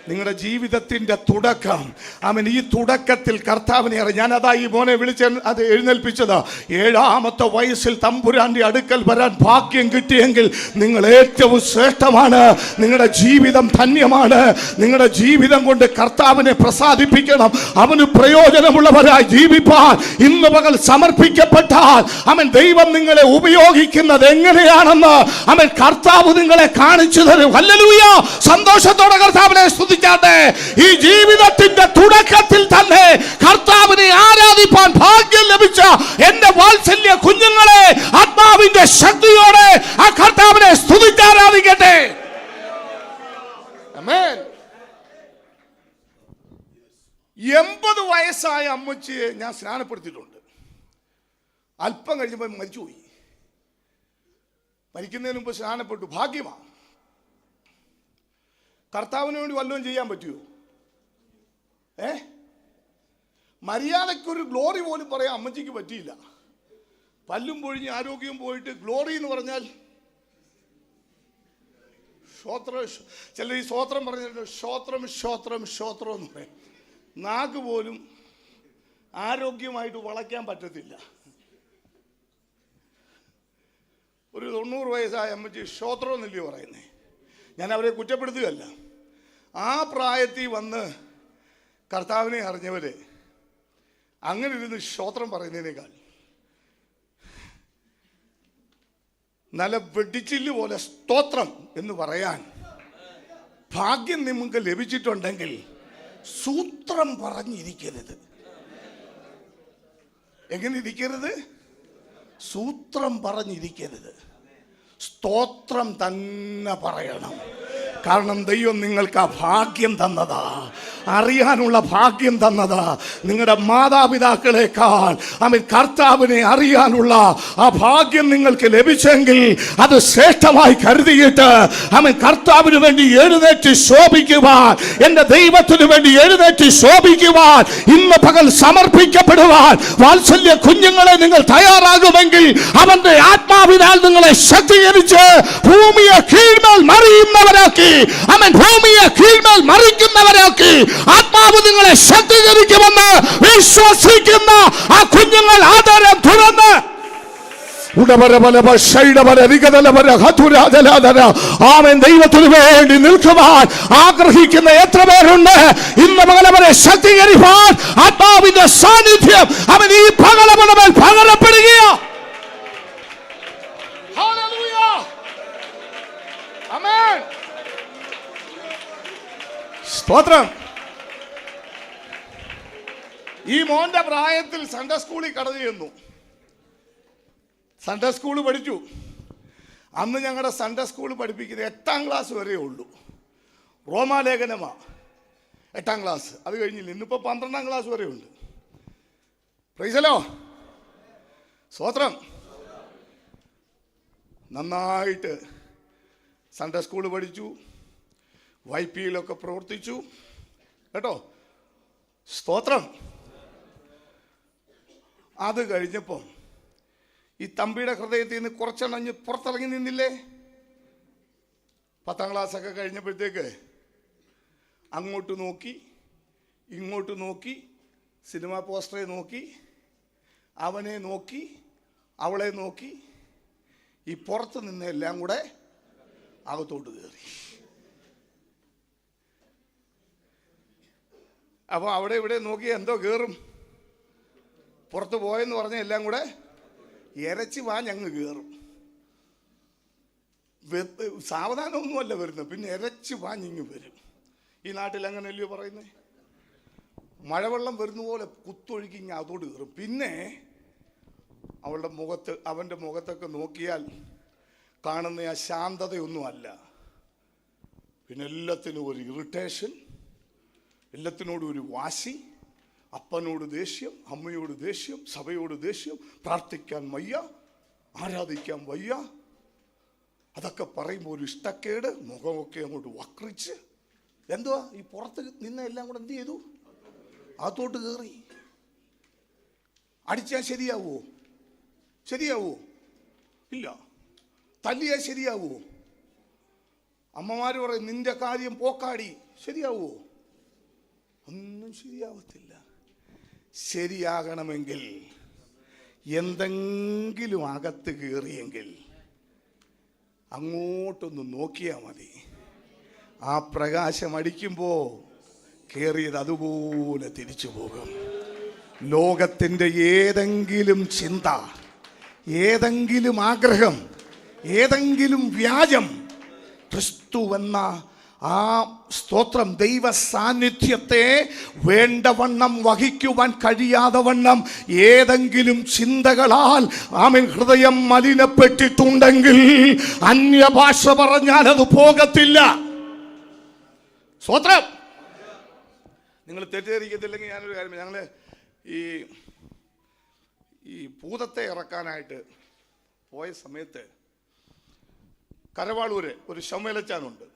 നിങ്ങളുടെ ജീവിതത്തിന്റെ തുടക്കം. ആമേൻ. ഈ തുടക്കത്തിൽ കർത്താവിനെ അറിയാം. ഞാൻ അതാ ഈ മോനെ വിളിച്ച് അത് എഴുന്നേൽപ്പിച്ചത്. 7ാമത്തെ വയസ്സിൽ തമ്പുരാന്റെ അടുക്കൽ വരാൻ ഭാഗ്യം കിട്ടിയെങ്കിൽ നിങ്ങൾ ഏറ്റവും ശ്രേഷ്ഠമാണ്. നിങ്ങളുടെ ജീവിതം ധന്യമാണ്. നിങ്ങളുടെ ജീവിതം കൊണ്ട് കർത്താവിനെ പ്രസാദിപ്പിക്കണം. അവന് പ്രയോജനമുള്ളവരായി ജീവിപ്പാൻ ഇന്ന് പകൽ സമർപ്പിക്കപ്പെട്ടാൽ അവൻ ദൈവം നിങ്ങളെ ഉപയോഗിക്കുന്നത് എങ്ങനെയാണെന്ന് അവൻ കർത്താവ് നിങ്ങളെ കാണിച്ചു തരും. ഹല്ലേലൂയ. സന്തോഷത്തോടെ കർത്താവിനെ സ്തുതി. ഈ ജീവിതത്തിന്റെ തുടക്കത്തിൽ തന്നെ കർത്താവിനെ ആരാധിപ്പാൻ ഭാഗ്യം ലഭിച്ച എന്റെ വാത്സല്യ കുഞ്ഞുങ്ങളെ, ആത്മാവിന്റെ ശക്തിയോടെ ആ കർത്താവിനെ സ്തുതിച്ചാരാധിക്കട്ടെ. ആമേൻ. 80 വയസ്സായ അമ്മച്ചിയെ ഞാൻ സ്നാനപ്പെടുത്തിയിട്ടുണ്ട്. അല്പം കഴിഞ്ഞപ്പോൾ മരിച്ചുപോയി. മരിക്കുന്നതിന് മുമ്പ് സ്നാനപ്പെട്ടു. ഭാഗ്യമാണ്. കർത്താവിന് വേണ്ടി വല്ലതും ചെയ്യാൻ പറ്റുമോ? മര്യാദക്കൊരു ഗ്ലോറി പോലും പറയാൻ അമ്മച്ചിക്ക് പറ്റിയില്ല. പല്ലും പൊഴിഞ്ഞ് ആരോഗ്യം പോയിട്ട് ഗ്ലോറി എന്ന് പറഞ്ഞാൽ ചില ഈ സ്തോത്രം പറഞ്ഞിട്ട് ശ്രോത്രം ശ്രോത്രം ശ്രോത്രം എന്ന് പറയും. നാക്ക് പോലും ആരോഗ്യമായിട്ട് വളയ്ക്കാൻ പറ്റത്തില്ല. ഒരു 90 വയസ്സായ അമ്മച്ചി ശ്രോത്രം എന്നല്ലയോ പറയുന്നേ. ഞാൻ അവരെ കുറ്റപ്പെടുത്തുകയല്ല. ആ പ്രായത്തിൽ വന്ന് കർത്താവിനെ അറിഞ്ഞവര് അങ്ങനെ ഇരുന്ന് സ്തോത്രം പറയുന്നതിനേക്കാൾ നല്ല വെടിച്ചില്ല് പോലെ സ്തോത്രം എന്ന് പറയാൻ ഭാഗ്യം നിങ്ങൾക്ക് ലഭിച്ചിട്ടുണ്ടെങ്കിൽ സൂത്രം പറഞ്ഞിരിക്കരുത്. എങ്ങനെ ഇരിക്കരുത്? സൂത്രം പറഞ്ഞിരിക്കരുത്. സ്തോത്രം തന്നെ പറയണം. കാരണം ദൈവം നിങ്ങൾക്ക് ആ ഭാഗ്യം തന്നതാ, അറിയാനുള്ള ഭാഗ്യം തന്നതാ. നിങ്ങളുടെ മാതാപിതാക്കളെക്കാൾ കർത്താവിനെ അറിയാനുള്ള ആ ഭാഗ്യം നിങ്ങൾക്ക് ലഭിച്ചെങ്കിൽ അത് ശ്രേഷ്ഠമായി കരുതിയിട്ട് കർത്താവിന് വേണ്ടി എഴുന്നേറ്റ് ശോഭിക്കുവാൻ, എന്റെ ദൈവത്തിന് വേണ്ടി എഴുന്നേറ്റ് ശോഭിക്കുവാൻ, ഇന്ന് പകൽ സമർപ്പിക്കപ്പെടുവാൻ വാത്സല്യ കുഞ്ഞുങ്ങളെ നിങ്ങൾ തയ്യാറാകുമെങ്കിൽ അവന്റെ ആത്മാവിനാൽ നിങ്ങളെ ശക്തീകരിച്ച് ഭൂമിയെ കീഴ്മേൽ മറിയുന്നവരാക്കി, ഭൂമിയെ കീഴ്മേൽ മറിക്കുന്നവരാക്കി ആത്മാവ് നിങ്ങളെ ശക്തീകരിക്കുമെന്ന് വിശ്വസിക്കുന്ന ആ കുഞ്ഞുങ്ങൾ ആധാരം തുറന്ന് ദൈവത്തിന് വേണ്ടി നിൽക്കുവാൻ ആഗ്രഹിക്കുന്ന എത്ര പേരുണ്ട്? ഇന്ന് പകലവരെ ശക്തീകരിക്കാൻ ആത്മാവിന്റെ സാന്നിധ്യം അവൻ ഈ പകലവനമേൽ പകരപ്പെടുകയോ. സ്തോത്രം. ഈ മോന്റെ പ്രായത്തിൽ സൺഡേ സ്കൂളിൽ കടന്നു ചെന്നു. സൺഡേ സ്കൂൾ പഠിച്ചു. അന്ന് ഞങ്ങളുടെ സൺഡേ സ്കൂൾ പഠിപ്പിക്കുന്നത് 8ാം ക്ലാസ് വരെ ഉള്ളൂ. റോമാലേഖനമാ 8ാം ക്ലാസ്, അത് കഴിഞ്ഞില്ല. ഇന്നിപ്പോൾ 12ാം ക്ലാസ് വരെ ഉണ്ട്. പ്രൈസലോ, സ്തോത്രം. നന്നായിട്ട് സൺഡേ സ്കൂൾ പഠിച്ചു, YP-യിലൊക്കെ പ്രവർത്തിച്ചു കേട്ടോ. സ്തോത്രം. അത് കഴിഞ്ഞപ്പം ഈ തമ്പിയുടെ ഹൃദയത്തിൽ നിന്ന് കുറച്ചെണ്ണഞ്ഞ് പുറത്തിറങ്ങി നിന്നില്ലേ? 10ാം ക്ലാസ്സൊക്കെ കഴിഞ്ഞപ്പോഴത്തേക്ക് അങ്ങോട്ട് നോക്കി, ഇങ്ങോട്ട് നോക്കി, സിനിമാ പോസ്റ്ററെ നോക്കി, അവനെ നോക്കി, അവളെ നോക്കി, ഈ പുറത്ത് നിന്നെല്ലാം കൂടെ അകത്തോട്ട് കയറി. അപ്പോൾ അവിടെ ഇവിടെ നോക്കി എന്തോ കയറും. പുറത്ത് പോയെന്ന് പറഞ്ഞ എല്ലാം കൂടെ ഇരച്ച് വാഞ്ഞങ്ങ് കയറും. സാവധാനമൊന്നുമല്ല വരുന്നത്, പിന്നെ ഇരച്ച് വാഞ്ഞിങ്ങ് വരും. ഈ നാട്ടിൽ അങ്ങനെയല്ലയോ പറയുന്നത്? മഴവെള്ളം വരുന്ന പോലെ കുത്തൊഴുക്കി ഇങ്ങനെ അതോട് കയറും. പിന്നെ അവൻ്റെ മുഖത്തൊക്കെ നോക്കിയാൽ കാണുന്ന ആ ശാന്തതയൊന്നുമല്ല. പിന്നെ എല്ലാത്തിനും ഒരു ഇറിറ്റേഷൻ, എല്ലാത്തിനോടും ഒരു വാശി, അപ്പനോട് ദേഷ്യം, അമ്മയോട് ദേഷ്യം, സഭയോട് ദേഷ്യം, പ്രാർത്ഥിക്കാൻ വയ്യ, ആരാധിക്കാൻ വയ്യ. അതൊക്കെ പറയുമ്പോൾ ഒരു ഇഷ്ടക്കേട്, മുഖമൊക്കെ അങ്ങോട്ട് വക്രിച്ച്. എന്തുവാ ഈ പുറത്ത് നിന്ന എല്ലാം കൂടെ എന്ത് ചെയ്തു? അതോട്ട് കയറി. അടിച്ചാൽ ശരിയാവോ? ശരിയാവോ? ഇല്ല. തല്ലിയാൽ ശരിയാവോ? അമ്മമാർ പറയും നിന്റെ കാര്യം പോക്കാടി, ശരിയാവോ? ഒന്നും ശരിയാവത്തില്ല. ശരിയാകണമെങ്കിൽ എന്തെങ്കിലും അകത്ത് കയറിയെങ്കിൽ അങ്ങോട്ടൊന്ന് നോക്കിയാൽ മതി. ആ പ്രകാശം അടിക്കുമ്പോൾ കയറിയത് അതുപോലെ തിരിച്ചു പോകും. ലോകത്തിൻ്റെ ഏതെങ്കിലും ചിന്ത, ഏതെങ്കിലും ആഗ്രഹം, ഏതെങ്കിലും വ്യാജം ക്രിസ്തുവെന്ന ആ സ്തോത്രം ദൈവ സാന്നിധ്യത്തെ വേണ്ടവണ്ണം വഹിക്കുവാൻ കഴിയാതെ വണ്ണം ഏതെങ്കിലും ചിന്തകളാൽ ഹൃദയം മലിനപ്പെട്ടിട്ടുണ്ടെങ്കിൽ അന്യഭാഷ പറഞ്ഞാൽ അത് പോകത്തില്ല. സ്തോത്രം. നിങ്ങൾ തെറ്റിദ്ധരിക്കത്തില്ലെങ്കിൽ ഞാനൊരു കാര്യം, ഞങ്ങൾ ഈ ഭൂതത്തെ ഇറക്കാനായിട്ട് പോയ സമയത്ത് കരവാളൂര് ഒരു ശമേലച്ചാനുണ്ട്,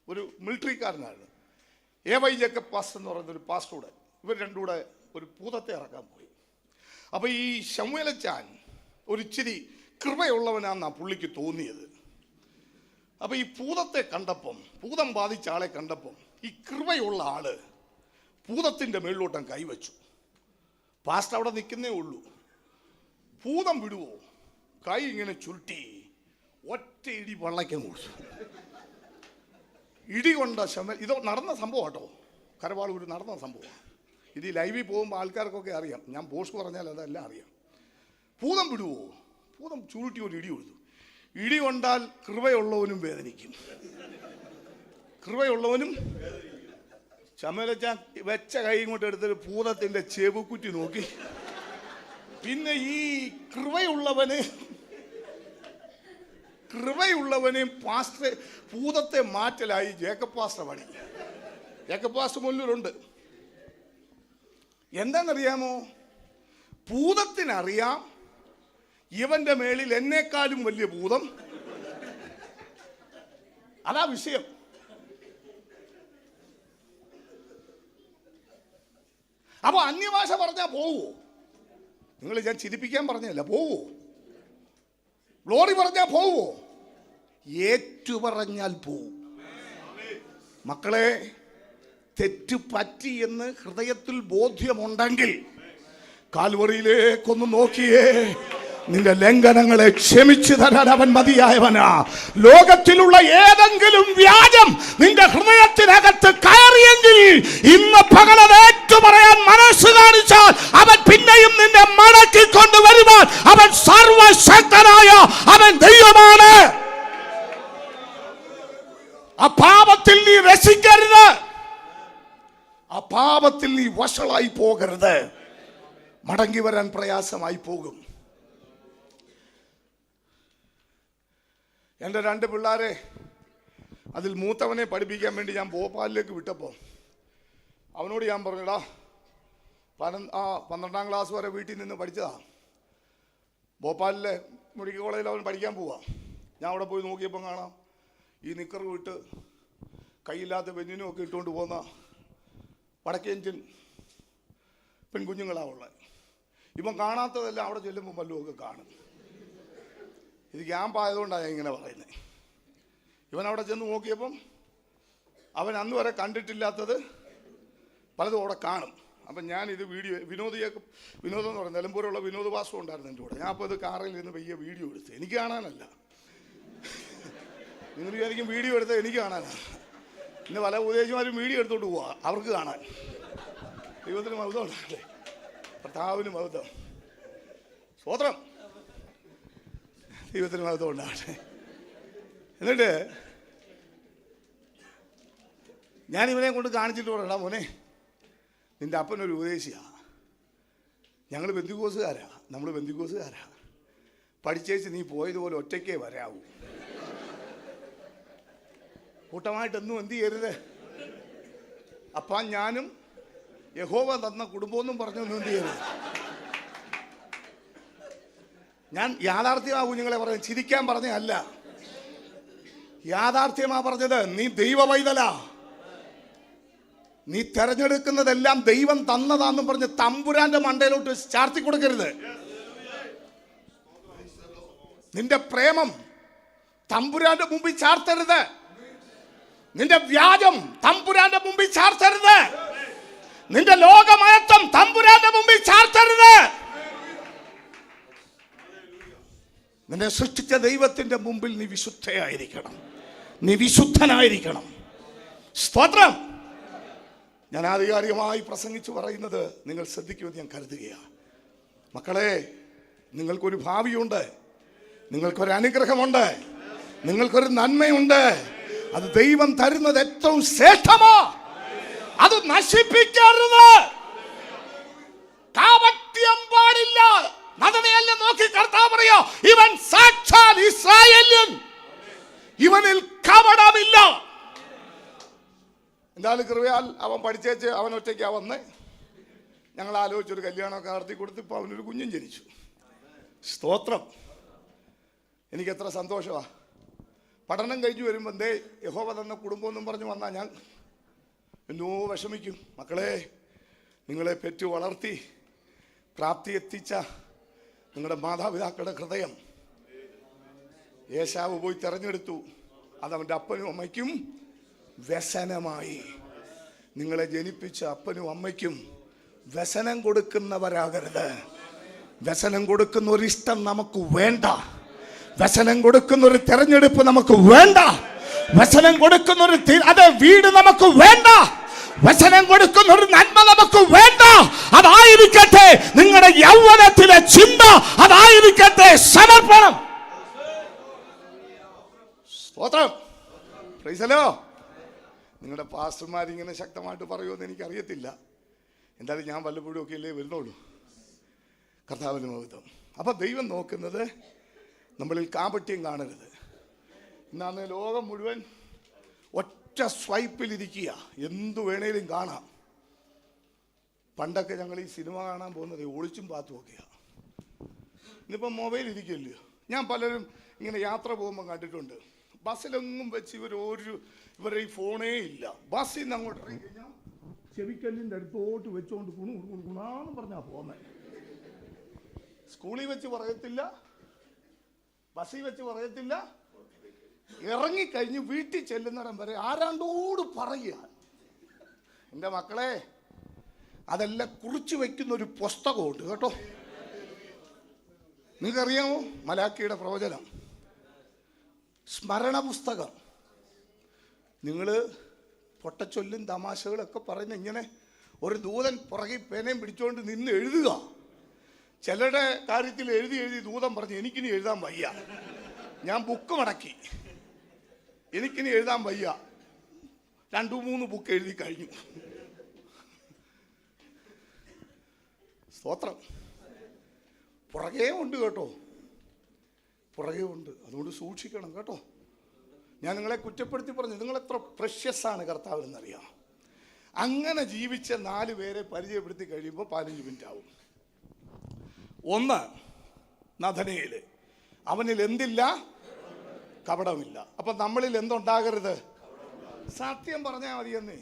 ഒരു മിലിറ്ററിക്കാരനാണ്. A.Y. ജേക്കബ് പാസ്റ്റർ എന്ന് പറയുന്ന ഒരു പാസ്റ്റർ. ഇവർ രണ്ടും കൂടെ ഒരു ഭൂതത്തെ ഇറക്കാൻ പോയി. അപ്പോൾ ഈ ശമൂവേലച്ചാൻ ഒരു ഇച്ചിരി കൃപയുള്ളവനാണെന്നാണ് പുള്ളിക്ക് തോന്നിയത്. അപ്പോൾ ഈ ഭൂതത്തെ കണ്ടപ്പം, ഭൂതം ബാധിച്ച ആളെ കണ്ടപ്പം ഈ കൃപയുള്ള ആള് ഭൂതത്തിൻ്റെ മേളിലോട്ടം കൈവച്ചു. പാസ്റ്റർ അവിടെ നിൽക്കുന്നേ ഉള്ളൂ. ഭൂതം വിടുവോ? കൈ ഇങ്ങനെ ചുരുട്ടി ഒറ്റ ഇടി വള്ളയ്ക്കും കൊടുത്തു. ഇടി കൊണ്ട ശമൽ. ഇത് നടന്ന സംഭവം കേട്ടോ, കരവാളൂർ നടന്ന സംഭവമാണ്. ഇത് ലൈവിൽ പോകുമ്പോൾ ആൾക്കാർക്കൊക്കെ അറിയാം. ഞാൻ പോസ്റ്റ് പറഞ്ഞാൽ അതെല്ലാം അറിയാം. ഭൂതം വിടുവോ? ഭൂതം ചുരുട്ടി ഒരു ഇടി കൊടുത്തു. ഇടി കൊണ്ടാൽ കൃപയുള്ളവനും വേദനിക്കും, കൃപയുള്ളവനും. ചമലച്ചാൻ വെച്ച കൈ കൊണ്ട് എടുത്തിട്ട് ഭൂതത്തിൻ്റെ ചെവുക്കുറ്റി നോക്കി. പിന്നെ ഈ കൃപയുള്ളവനെയും പാസ്റ്റർ ഭൂതത്തെ മാറ്റലായി ജേക്കബ് പാസ്റ്റർ പണി. ജേക്കബ് പാസ്റ്റർ മുന്നിലുണ്ട്. എന്താണെന്നറിയാമോ? ഭൂതത്തിനറിയാം ഇവന്റെ മേളിൽ എന്നെക്കാളും വലിയ ഭൂതം. അതാ വിഷയം. അപ്പൊ അന്യഭാഷ പറഞ്ഞാൽ പോവോ? നിങ്ങൾ ഞാൻ ചിരിപ്പിക്കാൻ പറഞ്ഞല്ല, പോവോ? ഗ്ലോറി പറഞ്ഞാൽ പോവോ? ഏറ്റു പറഞ്ഞാൽ പോവും. മക്കളെ, തെറ്റ് പറ്റി എന്ന് ഹൃദയത്തിൽ ബോധ്യമുണ്ടെങ്കിൽ കാൽവറിയിലേക്കൊന്ന് നോക്കിയേ, നിന്റെ ലംഘനങ്ങളെ ക്ഷമിച്ചു തരാൻ അവൻ മതിയായവനാ. ലോകത്തിലുള്ള ഏതെങ്കിലും വ്യാജം നിന്റെ ഹൃദയത്തിനകത്ത് കയറിയെങ്കിൽ ഇന്ന് പകലത് ഏറ്റു പറയാൻ മനസ്സ് കാണിച്ചാൽ അവൻ പിന്നെയും നിന്നെ മടക്കിക്കൊണ്ട് വരുവാൻ അവൻ സർവശക്തനായ അവൻ ദൈവമാണ്. ആ പാപത്തിൽ നീ രസിക്കരുത്, ആ പാപത്തിൽ നീ വഷളായി പോകരുത്. മടങ്ങി വരാൻ പ്രയാസമായി പോകും. എൻ്റെ 2 പിള്ളേരെ അതിൽ മൂത്തവനെ പഠിപ്പിക്കാൻ വേണ്ടി ഞാൻ ഭോപ്പാലിലേക്ക് വിട്ടപ്പോൾ അവനോട് ഞാൻ പറഞ്ഞടാ, 12ാം ക്ലാസ് വരെ വീട്ടിൽ നിന്ന് പഠിച്ചതാ. ഭോപ്പാലിലെ മെഡിക്കൽ കോളേജിൽ അവൻ പഠിക്കാൻ പോവാ. ഞാൻ അവിടെ പോയി നോക്കിയപ്പം കാണാം ഈ നിക്കർ വിട്ട് കൈയില്ലാത്ത ബെഞ്ചിനും ഒക്കെ ഇട്ടുകൊണ്ട് പോകുന്ന വടക്കേന്ത്യൻ പെൺകുഞ്ഞുങ്ങളാണ് ഉള്ളത്. ഇവൻ കാണാത്തതെല്ലാം അവിടെ ചെല്ലുമ്പോൾ വല്ലതുമൊക്കെ കാണും. ഇത് ക്യാമ്പായതുകൊണ്ടാണ് ഞാൻ ഇങ്ങനെ പറയുന്നത്. ഇവൻ അവിടെ ചെന്ന് നോക്കിയപ്പം അവൻ അന്ന് വരെ കണ്ടിട്ടില്ലാത്തത് പലതും അവിടെ കാണും. അപ്പം ഞാനിത് വിനോദം എന്ന് പറഞ്ഞാൽ നിലമ്പൂരുള്ള വിനോദ ഭാസം ഉണ്ടായിരുന്നു എൻ്റെ കൂടെ. ഞാൻ അപ്പോൾ ഇത് കാറിൽ നിന്ന് പയ്യെ വീഡിയോ എടുത്ത്. എനിക്ക് കാണാനല്ല, നിങ്ങൾ വിചാരിക്കും വീഡിയോ എടുത്ത് എനിക്ക് കാണാനാണ്. ഇന്ന് പല ഉപദേശിമാരും വീഡിയോ എടുത്തോണ്ട് പോവാ അവർക്ക് കാണാൻ. ദൈവത്തിന് മഹത്വം ഉണ്ടാകട്ടെ, കർത്താവിന് മഹത്വം. സ്തോത്രം, ദൈവത്തിന് മഹത്വം ഉണ്ടാകട്ടെ. എന്നിട്ട് ഞാൻ ഇവനെ കൊണ്ട് കാണിച്ചിട്ട് പറയടാ, മോനെ നിൻ്റെ അപ്പനൊരു ഉപദേശിയാണ്. ഞങ്ങൾ ബന്ധുക്കോസുകാരാ, നമ്മൾ ബന്ധുക്കോസുകാരാ. പഠിച്ചേച്ച് നീ പോയതുപോലെ ഒറ്റയ്ക്കേ വരാവൂ. കൂട്ടമായിട്ടൊന്നും എന്ത് ചെയ്യരുത്. അപ്പം ഞാനും യഹോവ തന്ന കുടുംബമൊന്നും പറഞ്ഞൊന്നും എന്ത് ചെയ്യരുത്. ഞാൻ യാഥാർത്ഥ്യമാ കുഞ്ഞുങ്ങളെ പറഞ്ഞത്, ചിരിക്കാൻ പറഞ്ഞതല്ല, യാഥാർത്ഥ്യമാ പറഞ്ഞത്. നീ ദൈവ പൈതലാ, നീ തെരഞ്ഞെടുക്കുന്നതെല്ലാം ദൈവം തന്നതാന്ന് പറഞ്ഞ് തമ്പുരാന്റെ മണ്ടയിലോട്ട് ചാർത്തി കൊടുക്കരുത്. നിന്റെ പ്രേമം തമ്പുരാന്റെ മുമ്പിൽ ചാർത്തരുത്. നിന്റെ വ്യാജം തമ്പുരാന്റെ മുമ്പിൽ ചാർത്തരുത്. നിന്റെ ലോകമയത്വം തമ്പുരാന്റെ മുമ്പിൽ ചാർത്തരുത്. നിന്നെ സൃഷ്ടിച്ച ദൈവത്തിന്റെ മുമ്പിൽ നീ വിശുദ്ധയായിരിക്കണം, നീ വിശുദ്ധനായിരിക്കണം. സ്തോത്രം. ഞാൻ ആധികാരികമായി പ്രസംഗിച്ചു പറയുന്നത് നിങ്ങൾ ശ്രദ്ധിക്കുമെന്ന് ഞാൻ കരുതുകയാണ്. മക്കളെ, നിങ്ങൾക്കൊരു ഭാവിയുണ്ട്, നിങ്ങൾക്കൊരു അനുഗ്രഹമുണ്ട്, നിങ്ങൾക്കൊരു നന്മയുണ്ട്. അത് ദൈവം തരുന്നത് ഏറ്റവും ശ്രേഷ്ഠമാ. അത് നശിപ്പിക്കരുത്. കാപട്യം പാടില്ല. നദനയല്ല നോക്കി കർത്താവ് പറയാ, ഇവൻ സാക്ഷാൽ ഇസ്രായേല്യൻ, ഇവനിൽ കപടമില്ല. എന്തായാലും കൃപയാൽ അവൻ പഠിച്ചേച്ച് അവൻ ഒറ്റയ്ക്കാ വന്ന് ഞങ്ങൾ ആലോചിച്ചൊരു കല്യാണമൊക്കെ നടത്തി കൊടുത്ത് ഇപ്പോൾ അവനൊരു കുഞ്ഞും ജനിച്ചു. സ്തോത്രം. എനിക്ക് എത്ര സന്തോഷമാണ്. പഠനം കഴിഞ്ഞു വരുമ്പോൾ എന്തേ യഹോവ തന്ന കുടുംബമെന്നും പറഞ്ഞു വന്നാൽ ഞാൻ എന്നോ വിഷമിക്കും. മക്കളെ, നിങ്ങളെ പെറ്റു വളർത്തി പ്രാപ്തി എത്തിച്ച നിങ്ങളുടെ മാതാപിതാക്കളുടെ ഹൃദയം ഏശാവ് പോയി തെരഞ്ഞെടുത്തു. അതവൻ്റെ അപ്പനും അമ്മയ്ക്കും വ്യസനമായി. നിങ്ങളെ ജനിപ്പിച്ച അപ്പനും അമ്മയ്ക്കും വ്യസനം കൊടുക്കുന്നവരാകരുത്. വ്യസനം കൊടുക്കുന്ന ഒരു ഇഷ്ടം നമുക്ക് വേണ്ട. വ്യസനം കൊടുക്കുന്ന ഒരു തെരഞ്ഞെടുപ്പ് നമുക്ക് വേണ്ട. വചനം കൊടുക്കുന്ന ഒരു അത് വീട് നമുക്ക് വേണ്ട. വചനം കൊടുക്കുന്ന ഒരു നന്മ നമുക്ക് വേണ്ട. അതായിരിക്കട്ടെ നിങ്ങളുടെ യൗവനത്തിലെ ചിന്ത, അതായിരിക്കട്ടെ സമർപ്പണം. സ്തോത്രം. Price the Lord. നിങ്ങളുടെ പാസ്റ്റർമാർ ഇങ്ങനെ ശക്തമായിട്ട് പറയുമെന്ന് എനിക്കറിയത്തില്ല. എന്തായാലും ഞാൻ വല്ലപ്പോഴും ഒക്കെ അല്ലേ വരുന്നുള്ളൂ. കർത്താവിന് മഹത്വം. അപ്പം ദൈവം നോക്കുന്നത് നമ്മളിൽ കാപട്യം കാണരുത്. ഇന്നാണ് ലോകം മുഴുവൻ ഒറ്റ സ്വൈപ്പിലിരിക്കുക, എന്തു വേണേലും കാണാം. പണ്ടൊക്കെ ഞങ്ങൾ ഈ സിനിമ കാണാൻ പോകുന്നത് ഒളിച്ചും പാത്തും ഒക്കെയാണ്. ഇന്നിപ്പം മൊബൈൽ ഇരിക്കുമല്ലോ. ഞാൻ പലരും ഇങ്ങനെ യാത്ര പോകുമ്പോൾ കണ്ടിട്ടുണ്ട്, ബസ്സിലെങ്ങും വെച്ച് ഇവരുടെ ഈ ഫോണേ ഇല്ല. ബസ്സിൽ നിന്ന് അങ്ങോട്ട് ഇറങ്ങി കഴിഞ്ഞാൽ ചെവിക്കല്ലിൻ്റെ അടുത്തോട്ട് വെച്ചുകൊണ്ട് ഗുണാന്ന് പറഞ്ഞാൽ പോകുന്നത്. സ്കൂളിൽ വെച്ച് പറയത്തില്ല, ബസ്സിൽ വെച്ച് പറയത്തില്ല, ഇറങ്ങിക്കഴിഞ്ഞ് വീട്ടിൽ ചെല്ലുന്നിടം വരെ ആരാണ്ടോട് പറയുക. എൻ്റെ മക്കളെ, അതെല്ലാം കുറിച്ച് വയ്ക്കുന്ന ഒരു പുസ്തകമുണ്ട് കേട്ടോ. നിങ്ങൾക്കറിയാമോ മലാക്കിയുടെ പ്രവചനം, സ്മരണ പുസ്തകം. നിങ്ങൾ പൊട്ടച്ചൊല്ലും തമാശകളൊക്കെ പറയുന്ന ഇങ്ങനെ ഒരു ദൂതൻ പുറകിൽ പേനയും പിടിച്ചുകൊണ്ട് നിന്ന് എഴുതുക. ചിലരുടെ കാര്യത്തിൽ എഴുതി ദൂതൻ പറഞ്ഞു എനിക്കിനി എഴുതാൻ വയ്യ, ഞാൻ ബുക്ക് മടക്കി, എനിക്കിനി എഴുതാൻ വയ്യ. 2-3 ബുക്ക് എഴുതി കഴിഞ്ഞു. സ്തോത്രം. പുറകെ ഉണ്ട് കേട്ടോ, പുറകെ ഉണ്ട്. അതുകൊണ്ട് സൂക്ഷിക്കണം കേട്ടോ. ഞാൻ നിങ്ങളെ കുറ്റപ്പെടുത്തി പറഞ്ഞു, നിങ്ങളെത്ര പ്രഷ്യസ് ആണ് കർത്താവിനെന്നറിയാം. അങ്ങനെ ജീവിച്ച 4 പേരെ പരിചയപ്പെടുത്തി കഴിയുമ്പോൾ 15 മിനിറ്റ് ആവും. ഒന്ന് നഥനയേൽ, അവനിൽ എന്തില്ല? കപടമില്ല. അപ്പൊ നമ്മളിൽ എന്തുണ്ടാകരുത്? സത്യം പറഞ്ഞാൽ മതിയെന്നേ.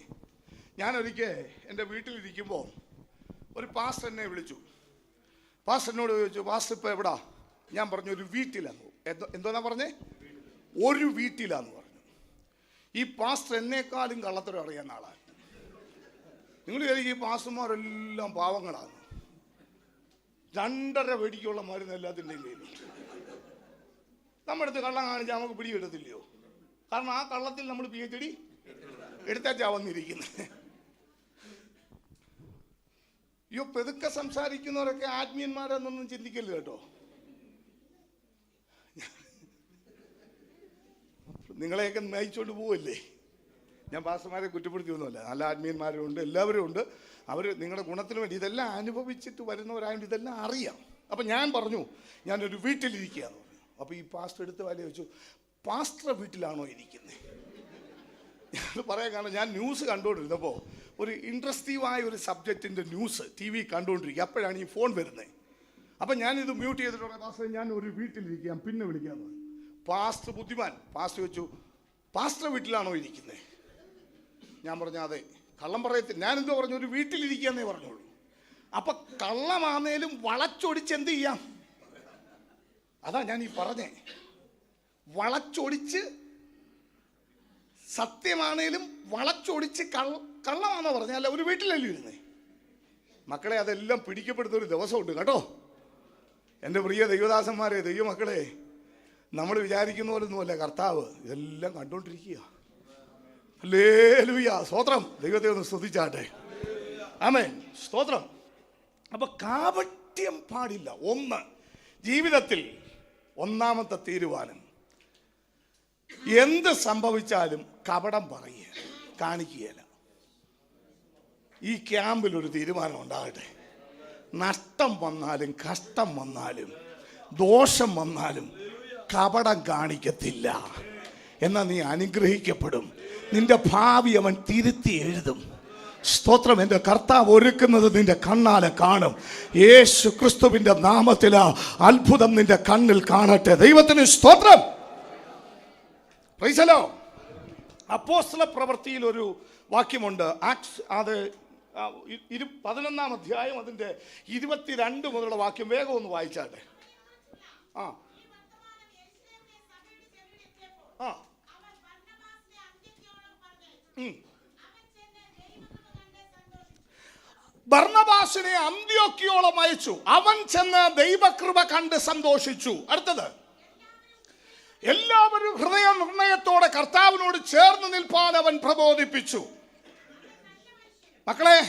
ഞാനൊരിക്കൽ എൻ്റെ വീട്ടിലിരിക്കുമ്പോൾ ഒരു പാസ്റ്റർ എന്നെ വിളിച്ചു. പാസ്റ്ററിനോട് ചോദിച്ചു, പാസ്റ്റർ ഇപ്പം എവിടാ? ഞാൻ പറഞ്ഞു ഒരു വീട്ടിലാന്ന്. എന്തോന്നാ പറഞ്ഞേ? ഒരു വീട്ടിലാന്ന് പറഞ്ഞു. ഈ പാസ്റ്റർ എന്നെക്കാളും കള്ളത്തരം അറിയാവുന്ന ആളാണ്. നിങ്ങൾ വിചാരിക്കും ഈ പാസ്റ്റർമാരെല്ലാം പാവങ്ങളാണ്. 2.5 വെടിക്കുള്ള മരുന്ന് എല്ലാത്തിൻ്റെയും കയ്യിലുണ്ട്. നമ്മുടെ അടുത്ത് കള്ളം കാണിച്ചാൽ നമുക്ക് പിടികിട്ടത്തില്ലയോ? കാരണം ആ കള്ളത്തിൽ നമ്മൾ PhD എടുത്താച്ചാ വന്നിരിക്കുന്നത്. അയ്യോ, പെതുക്കെ സംസാരിക്കുന്നവരൊക്കെ ആത്മീയന്മാരെന്നൊന്നും ചിന്തിക്കരുത് കേട്ടോ. നിങ്ങളെയൊക്കെ നയിച്ചോണ്ട് പോവല്ലേ. ഞാൻ പാസ്റ്റർമാരെ കുറ്റപ്പെടുത്തിയൊന്നുമല്ല. നല്ല ആത്മീയന്മാരും ഉണ്ട്, എല്ലാവരും ഉണ്ട്. അവർ നിങ്ങളുടെ ഗുണത്തിന് വേണ്ടി ഇതെല്ലാം അനുഭവിച്ചിട്ട് വരുന്നവരായതുകൊണ്ട് ഇതെല്ലാം അറിയാം. അപ്പം ഞാൻ പറഞ്ഞു ഞാനൊരു വീട്ടിലിരിക്കുകയെന്ന് പറഞ്ഞു. അപ്പോൾ ഈ പാസ്റ്റർ എടുത്ത് വാലി വെച്ചു, പാസ്റ്റർ വീട്ടിലാണോ ഇരിക്കുന്നത്? ഞാൻ പറയാൻ കാരണം, ഞാൻ ന്യൂസ് കണ്ടുകൊണ്ടിരുന്നപ്പോൾ ഒരു ഇൻട്രസ്റ്റീവായ ഒരു സബ്ജക്റ്റിൻ്റെ ന്യൂസ് TV കണ്ടുകൊണ്ടിരിക്കുക. അപ്പോഴാണ് ഈ ഫോൺ വരുന്നത്. അപ്പം ഞാനിത് മ്യൂട്ട് ചെയ്തിട്ടുള്ള പാസ്റ്റർ ഞാൻ ഒരു വീട്ടിലിരിക്കാം, പിന്നെ വിളിക്കാമെന്ന് പറഞ്ഞു. പാസ്റ്റർ ബുദ്ധിമാൻ, പാസ്റ്റർ വെച്ചു, പാസ്റ്റർ വീട്ടിലാണോ ഇരിക്കുന്നത്? ഞാൻ പറഞ്ഞു അതെ. കള്ളം പറയത്തില്ല. ഞാനെന്തോ പറഞ്ഞു, ഒരു വീട്ടിലിരിക്കാന്നേ പറഞ്ഞോളൂ. അപ്പം കള്ളമാന്നേലും വളച്ചൊടിച്ച് എന്ത് ചെയ്യാം? അതാ ഞാൻ ഈ പറഞ്ഞേ. വളച്ചൊടിച്ച് സത്യമാണേലും വളച്ചൊടിച്ച് കള്ളമാണെന്ന് പറഞ്ഞാൽ ഒരു വീട്ടിലല്ലേ ഇരുന്നേ. മക്കളെ, അതെല്ലാം പിടിക്കപ്പെടുന്ന ഒരു ദിവസമുണ്ട് കേട്ടോ. എൻ്റെ പ്രിയ ദൈവദാസന്മാരെ, ദൈവമക്കളെ, നമ്മൾ വിചാരിക്കുന്ന പോലൊന്നുമല്ല കർത്താവ് ഇതെല്ലാം കണ്ടുകൊണ്ടിരിക്കുക. ഹല്ലേലൂയ, സ്തോത്രം. ദൈവത്തെ ഒന്ന് സ്തുതിച്ചാട്ടെ. ആമേൻ, സ്തോത്രം. അപ്പൊ കാപട്യം പാടില്ല. ഒന്ന്, ജീവിതത്തിൽ ഒന്നാമത്തെ തീരുമാനം, എന്ത് സംഭവിച്ചാലും കപടം പറയുക, കാണിക്കുകയില്ല. ഈ ക്യാമ്പിൽ ഒരു തീരുമാനം ഉണ്ടാകട്ടെ. നഷ്ടം വന്നാലും കഷ്ടം വന്നാലും ദോഷം വന്നാലും കപടം കാണിക്കത്തില്ല. എന്നാൽ നീ അനുഗ്രഹിക്കപ്പെടും. നിന്റെ ഭാവി അവൻ തിരുത്തി എഴുതും. സ്തോത്രം. എൻ്റെ കർത്താവ് ഒരുക്കുന്നത് നിന്റെ കണ്ണാലെ കാണും. യേശു ക്രിസ്തുവിൻ്റെ നാമത്തിൽ അത്ഭുതം നിന്റെ കണ്ണിൽ കാണട്ടെ. ദൈവത്തിന് സ്തോത്രം. Price the Lord. അപ്പോസ്തല പ്രവൃത്തിയിൽ ഒരു വാക്യമുണ്ട്. ആക്ട്സ്, അത് 11-ാം അധ്യായം അതിൻ്റെ 22 മുതലുള്ള വാക്യം വേഗം ഒന്ന് വായിച്ചാട്ടെ. ആ ആ ബർന്നബാസിനെ അന്ത്യോക്യയോളം അയച്ചു. അവൻ ചെന്ന് ദൈവകൃപ കണ്ട് സന്തോഷിച്ചു. അടുത്തത്, എല്ലാവരും ഹൃദയ നിർണയത്തോടെ കർത്താവിനോട് ചേർന്ന് നിൽപ്പാൻ അവൻ പ്രബോധിപ്പിച്ചു. മക്കളെ,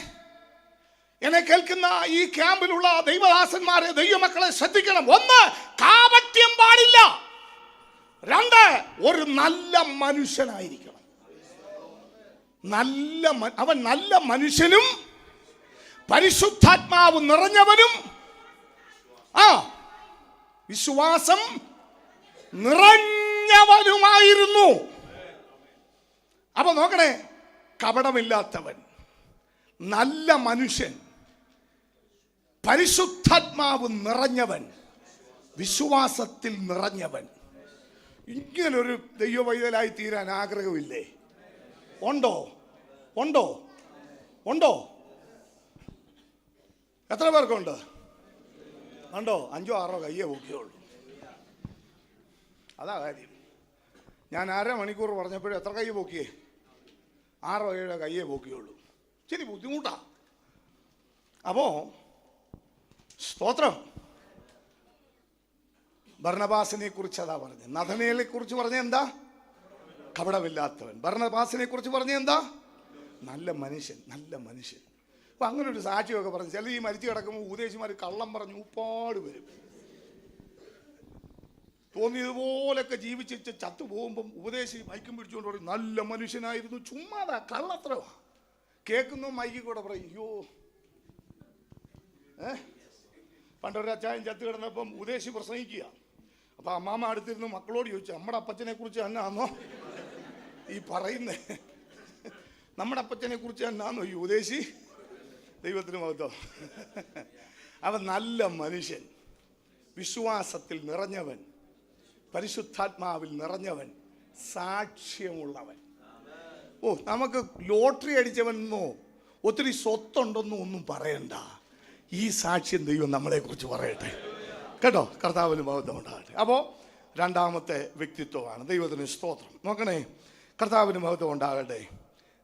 എന്നെ കേൾക്കുന്ന ഈ ക്യാമ്പിലുള്ള ദൈവദാസന്മാരെ, ദൈവമക്കളെ ശ്രദ്ധിക്കണം. ഒന്ന്, കാപട്യം പാടില്ല. രണ്ട്, ഒരു നല്ല മനുഷ്യനായിരിക്കണം. അവൻ നല്ല മനുഷ്യനും പരിശുദ്ധാത്മാവ് നിറഞ്ഞവനും വിശ്വാസം നിറഞ്ഞവനുമായിരുന്നു. അപ്പൊ നോക്കണേ, കപടമില്ലാത്തവൻ, നല്ല മനുഷ്യൻ, പരിശുദ്ധാത്മാവ് നിറഞ്ഞവൻ, വിശ്വാസത്തിൽ നിറഞ്ഞവൻ. ഇങ്ങനൊരു ദൈവവൈതലായി തീരാൻ ആഗ്രഹമില്ലേ? ഉണ്ടോ? ഉണ്ടോ? ഉണ്ടോ? എത്ര പേർക്കുണ്ട്? ഉണ്ടോ? 5 or 6 കയ്യേ പൊക്കിയുള്ളൂ. അതാ കാര്യം. ഞാൻ 1/2 മണിക്കൂർ പറഞ്ഞപ്പോഴും എത്ര കയ്യ് പൊക്കിയേ? 6 or 7 കയ്യേ പൊക്കിയുള്ളൂ. ശരി, ബുദ്ധിമുട്ടാ. അപ്പോ സ്തോത്രം. ബർന്നബാസിനെ കുറിച്ച് അതാ പറഞ്ഞത്. നഥനയേലിനെ കുറിച്ച് പറഞ്ഞ എന്താ? കപടമില്ലാത്തവൻ. ബർന്നബാസിനെ കുറിച്ച് പറഞ്ഞ എന്താ? നല്ല മനുഷ്യൻ, നല്ല മനുഷ്യൻ. അപ്പൊ അങ്ങനെ ഒരു സാക്ഷിയൊക്കെ പറഞ്ഞു. ചില ഈ മരിച്ചു കിടക്കുമ്പോൾ ഉപദേശിമാർ കള്ളം പറഞ്ഞു ഉപ്പാട് വരും. തോന്നിയതുപോലൊക്കെ ജീവിച്ച് ചത്തു പോകുമ്പം ഉപദേശി മൈക്കും പിടിച്ചുകൊണ്ട് പറയും നല്ല മനുഷ്യനായിരുന്നു. ചുമ്മാതാ, കള്ളത്രവാ. കേൾക്കുന്നു മൈക്കിൽ കൂടെ പറയും അയ്യോ. പണ്ടൊരു അച്ചായൻ ചത്തു കിടന്നപ്പം ഉപദേശി പ്രസംഗിക്കുക. അപ്പൊ അമ്മാമ്മ അടുത്തിരുന്നു മക്കളോട് ചോദിച്ചു, നമ്മുടെ അപ്പച്ചനെ കുറിച്ച് തന്നെയാണോ ഈ പറയുന്നേ? നമ്മുടെ അപ്പച്ചനെ കുറിച്ച് തന്നെയാണോ ഈ ഉപദേശി? ദൈവത്തിന് മഹത്വം. അവൻ നല്ല മനുഷ്യൻ, വിശ്വാസത്തിൽ നിറഞ്ഞവൻ, പരിശുദ്ധാത്മാവിൽ നിറഞ്ഞവൻ, സാക്ഷ്യമുള്ളവൻ. ഓ, നമുക്ക് ലോട്ടറി അടിച്ചവനെന്നോ ഒത്തിരി സ്വത്തുണ്ടെന്നോ ഒന്നും പറയണ്ട. ഈ സാക്ഷ്യം ദൈവം നമ്മളെ കുറിച്ച് പറയട്ടെ കേട്ടോ. കർത്താവിന് മഹത്വം ഉണ്ടാകട്ടെ. അപ്പോൾ രണ്ടാമത്തെ വ്യക്തിത്വമാണ്. ദൈവത്തിന് സ്തോത്രം. നോക്കണേ, കർത്താവിന് മഹത്വം ഉണ്ടാകട്ടെ.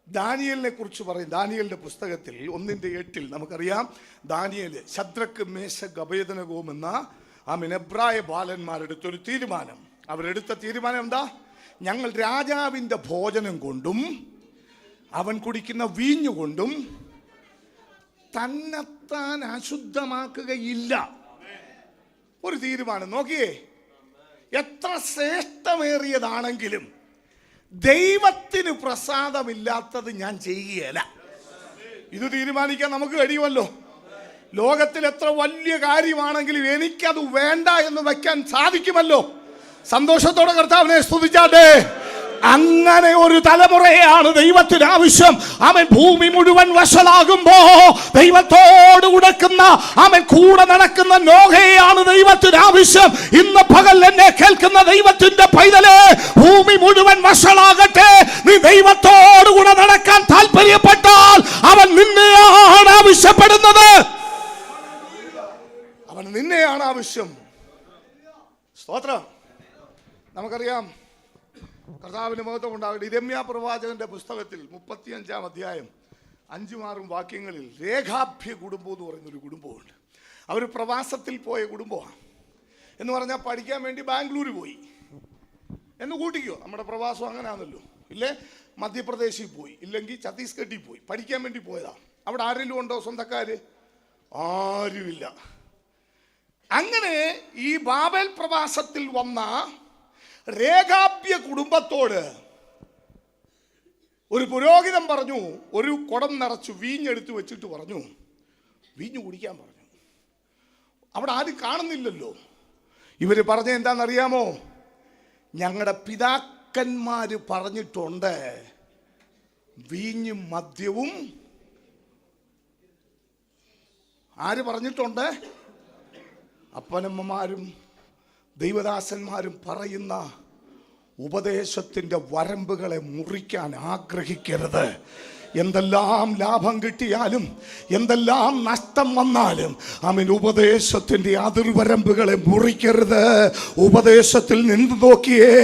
ദാനിയേലിനെ കുറിച്ച് പറയും. ദാനിയേലിന്റെ പുസ്തകത്തിൽ 1:8 നമുക്കറിയാം, ദാനിയേൽ, ശദ്രക്ക്, മേശക്ക്, അബേദ്നെഗോ എന്ന എബ്രായ ബാലന്മാരെടുത്തൊരു തീരുമാനം. അവരെടുത്ത തീരുമാനം എന്താ? ഞങ്ങൾ രാജാവിൻ്റെ ഭോജനം കൊണ്ടും അവൻ കുടിക്കുന്ന വീഞ്ഞുകൊണ്ടും തന്നെത്താൻ അശുദ്ധമാക്കുകയില്ല. ഒരു തീരുമാനം. നോക്കിയേ, എത്ര ശ്രേഷ്ഠമേറിയതാണെങ്കിലും ദൈവത്തിന് പ്രസാദമില്ലാത്തത് ഞാൻ ചെയ്യുകയില്ല. ഇത് തീരുമാനിക്കാൻ നമുക്ക് കഴിയുമല്ലോ. ലോകത്തിൽ എത്ര വലിയ കാര്യമാണെങ്കിലും എനിക്കത് വേണ്ട എന്ന് വയ്ക്കാൻ സാധിക്കുമല്ലോ. സന്തോഷത്തോടെ കർത്താവിനെ സ്തുതിച്ചാട്ടെ. അങ്ങനെ ഒരു തലമുറയാണ് ദൈവത്തിന് ആവശ്യം. അവൻ ഭൂമി മുഴുവൻ വഷളാകുമ്പോ ദൈവത്തോട് ഉടക്കുന്ന, അവൻ കൂടെ നടക്കുന്ന നോഹയാണ് ദൈവത്തിന് ആവശ്യം. ഇന്ന് പകൽ എന്നെ കേൾക്കുന്ന ദൈവത്തിന്റെ പൈതലേ, ഭൂമി മുഴുവൻ വഷളാകട്ടെ, നീ ദൈവത്തോട് കൂടെ നടക്കാൻ താല്പര്യപ്പെട്ടാൽ അവൻ നിന്നെയാണ് ആവശ്യപ്പെടുന്നത്. അവൻ നിന്നെയാണ് ആവശ്യം. സ്തോത്രം. നമുക്കറിയാം, കർത്താവിന് മഹത്വം ഉണ്ടാകട്ടെ. യിരെമ്യാ പ്രവാചകന്റെ പുസ്തകത്തിൽ 35-ാം അധ്യായം 5-6 വാക്യങ്ങളിൽ രേഖാഭ്യ കുടുംബം എന്ന് പറയുന്നൊരു കുടുംബമുണ്ട്. അവർ പ്രവാസത്തിൽ പോയ കുടുംബമാണ്. എന്ന് പറഞ്ഞാൽ പഠിക്കാൻ വേണ്ടി ബാംഗ്ലൂർ പോയി എന്ന് കൂട്ടിക്കോ. നമ്മുടെ പ്രവാസം അങ്ങനെയാണല്ലോ, ഇല്ലേ? മധ്യപ്രദേശിൽ പോയി, ഇല്ലെങ്കിൽ ഛത്തീസ്ഗഡിൽ പോയി പഠിക്കാൻ വേണ്ടി പോയതാ. അവിടെ ആരെങ്കിലും ഉണ്ടോ സ്വന്തക്കാര്? ആരുമില്ല. അങ്ങനെ ഈ ബാബേൽ പ്രവാസത്തിൽ വന്ന രേഖാഭ്യ കുടുംബത്തോട് ഒരു പുരോഹിതൻ പറഞ്ഞു, ഒരു കുടം നിറച്ചു വീഞ്ഞെടുത്ത് വെച്ചിട്ട് പറഞ്ഞു, വീഞ്ഞു കുടിക്കാൻ പറഞ്ഞു. അവിടെ ആരും കാണുന്നില്ലല്ലോ. ഇവര് പറഞ്ഞ എന്താണെന്നറിയാമോ? ഞങ്ങളുടെ പിതാക്കന്മാര് പറഞ്ഞിട്ടുണ്ട് വീഞ്ഞും മദ്യവും. ആര് പറഞ്ഞിട്ടുണ്ട്? അപ്പനമ്മമാരും ദൈവദാസന്മാരും പറയുന്ന ഉപദേശത്തിൻ്റെ വരമ്പുകളെ മുറിക്കാൻ ആഗ്രഹിക്കരുത്. എന്തെല്ലാം ലാഭം കിട്ടിയാലും എന്തെല്ലാം നഷ്ടം വന്നാലും അവൻ ഉപദേശത്തിൻ്റെ അതിർവരമ്പുകളെ മുറിക്കരുത്. ഉപദേശത്തിൽ നിന്ന് നോക്കിയേ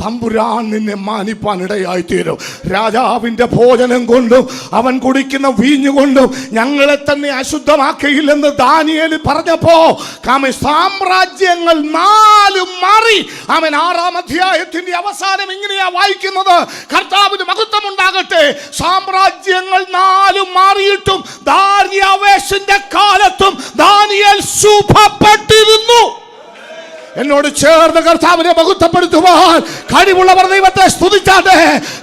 തമ്പുരാൻ നിന്നെ മാനിപ്പാൻ ഇടയായിത്തീരും. രാജാവിൻ്റെ ഭോജനം കൊണ്ടും അവൻ കുടിക്കുന്ന വീഞ്ഞുകൊണ്ടും ഞങ്ങളെ തന്നെ അശുദ്ധമാക്കിയില്ലെന്ന് ദാനിയേൽ പറഞ്ഞപ്പോ സാമ്രാജ്യങ്ങൾ 4 മാറി. അവൻ 6-ാം അധ്യായത്തിന്റെ അവസാനം ഇങ്ങനെയാ വായിക്കുന്നത്, കർത്താവിന് മഹത്വം ഉണ്ടാകട്ടെ, സാമ്രാജ്യങ്ങൾ 4 മാറിയിട്ടും ദാര്യാവേശിന്റെ കാലത്തും ദാനിയേൽ ശുഭപ്പെട്ടിരുന്നു. എന്നോട് ചേർന്ന് കർത്താവിനെ മഹത്വപ്പെടുത്തുവാൻ കഴിവുള്ളവർ ദൈവത്തെ സ്തുതിച്ചാട്ടെ.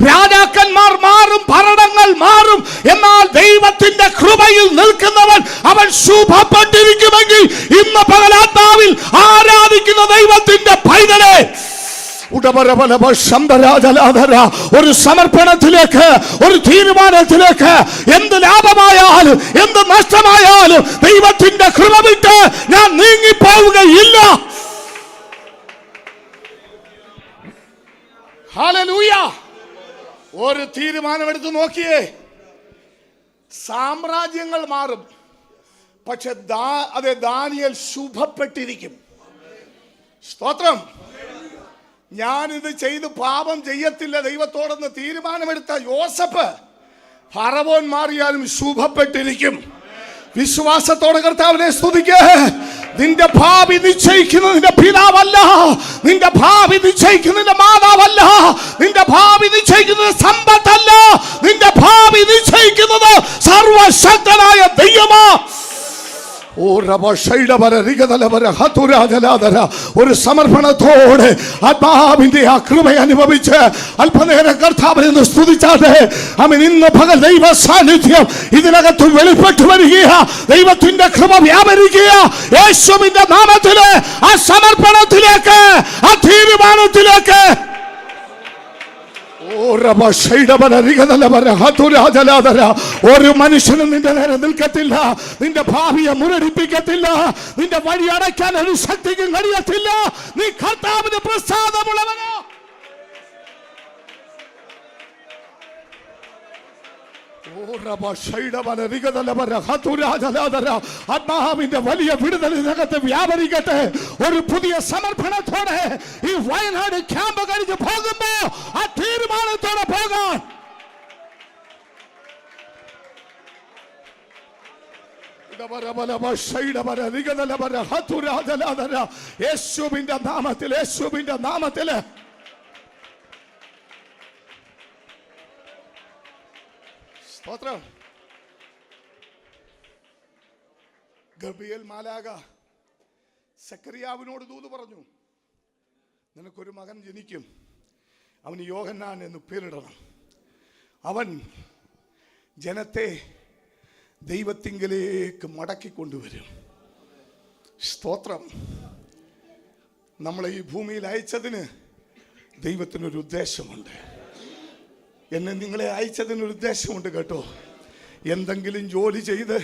രാജാക്കന്മാർ മാറും, ഭരണങ്ങൾ മാറും, എന്നാൽ ദൈവത്തിന്റെ കൃപയിൽ നിൽക്കുന്നവൻ അവൻ ശുഭപ്പെട്ടിരിക്കുമെങ്കിൽ ഇന്ന് പകലാത്മാവിൽ ആരാധിക്കുന്ന ദൈവത്തിന്റെ പൈതലെ ഒരു സമർപ്പണത്തിലേക്ക്, ഒരു തീരുമാനത്തിലേക്ക്, എന്ത് ലാഭമായാലും എന്ത് നഷ്ടമായാലും ദൈവത്തിന്റെ കൃപ വിട്ട് ഞാൻ നീങ്ങിപ്പോവുകയില്ല. ഹല്ലേലൂയ. ഒരു തീരുമാനമെടുത്ത് നോക്കിയേ, സാമ്രാജ്യങ്ങൾ മാറും, പക്ഷെ അതെ ദാനിയേൽ ശുഭപ്പെട്ടിരിക്കും. സ്തോത്രം. ഞാനിത് ചെയ്ത് പാപം ചെയ്യത്തില്ല ദൈവത്തോടെന്ന് തീരുമാനമെടുത്ത യോസഫ് ഫറവോൻ മാറിയാലും ശുഭപ്പെട്ടിരിക്കും. വിശ്വാസത്തോടെ കർത്താവിനെ സ്തുതിക്കേ. നിന്റെ ഭാവി നിശ്ചയിക്കുന്നത് നിന്റെ പിതാവല്ല, നിന്റെ ഭാവി നിശ്ചയിക്കുന്നത് മാതാവല്ല, നിന്റെ ഭാവി നിശ്ചയിക്കുന്നത് സമ്പത്തല്ല, നിന്റെ ഭാവി നിശ്ചയിക്കുന്നത് സർവശക്തനായ ദൈവമാ. ഒരു സമർപ്പണത്തോടെ ആത്മാവിന്റെ ആ കൃപ അനുഭവിച്ച് അല്പനേരം കർത്താവിനെ സ്തുതിച്ചാട്ടെ. അവൻ ഇന്ന് പകൽ ദൈവ സാന്നിധ്യം ഇതിനകത്ത് വെളിപ്പെട്ടു വരിക, ദൈവത്തിന്റെ കൃപ വ്യാപരിക്കുക. യേശുവിന്റെ നാമത്തില് ആ സമർപ്പണത്തിലേക്ക്, ആ തീരുമാനത്തിലേക്ക് ഒരു മനുഷ്യനും നിന്റെ നേരെ നിൽക്കത്തില്ല, നിന്റെ ഭാവിയെ മുരടിപ്പിക്കത്തില്ല, നിന്റെ വഴി അടയ്ക്കാൻ ഒരു ശക്തിക്കും കഴിയത്തില്ല. നീ കർത്താവിന് പ്രസാദമുള്ളവനോ. ആത്മാവിന്റെ വലിയ വിടുതലിനകത്ത് വ്യാപരിക്കട്ടെ. ഒരു പുതിയ സമർപ്പണത്തോടെ ഈ വയനാട് ക്യാമ്പ് കഴിഞ്ഞ് പോകുമ്പോ ആ തീരുമാനത്തോടെ പോകാൻ യേശുവിന്റെ നാമത്തിൽ, യേശുവിന്റെ നാമത്തില് സ്തോത്രം. ഗബ്രിയേൽ മാലാഖ സക്കറിയാവിനോട് ദൂത് പറഞ്ഞു, നിനക്കൊരു മകൻ ജനിക്കും, അവന് യോഹന്നാൻ എന്ന് പേരിടണം. അവൻ ജനത്തെ ദൈവത്തിങ്കലേക്ക് മടക്കിക്കൊണ്ടുവരും. സ്തോത്രം. നമ്മളെ ഈ ഭൂമിയിൽ അയച്ചതിന് ദൈവത്തിനൊരു ഉദ്ദേശമുണ്ട്. എന്നെ നിങ്ങളെ അയച്ചതിനൊരു ഉദ്ദേശമുണ്ട് കേട്ടോ. എന്തെങ്കിലും ജോലി ചെയ്ത്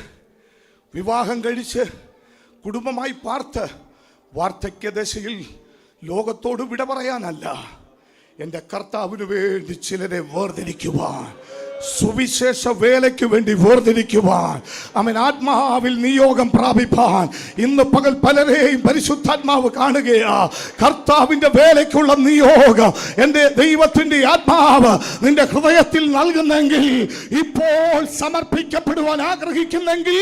വിവാഹം കഴിച്ച് കുടുംബമായി പാർത്ത് വാർദ്ധക്യദശയിൽ ലോകത്തോട് വിട പറയാനല്ല, എൻ്റെ കർത്താവിന് വേണ്ടി ചിലരെ വേർതിരിക്കുവാൻ, സുവിശേഷ വേലയ്ക്ക് വേണ്ടി വേർതിരിക്കുവാൻ, അവൻ ആത്മാവിൽ നിയോഗം പ്രാപിപ്പാൻ ഇന്ന് പകൽ പലരെയും പരിശുദ്ധാത്മാവ് കാണുകയാ. കർത്താവിന്റെ വേലയ്ക്കുള്ള നിയോഗം എൻ്റെ ദൈവത്തിന്റെ ആത്മാവ് നിന്റെ ഹൃദയത്തിൽ നൽകുന്നെങ്കിൽ, ഇപ്പോൾ സമർപ്പിക്കപ്പെടുവാൻ ആഗ്രഹിക്കുന്നെങ്കിൽ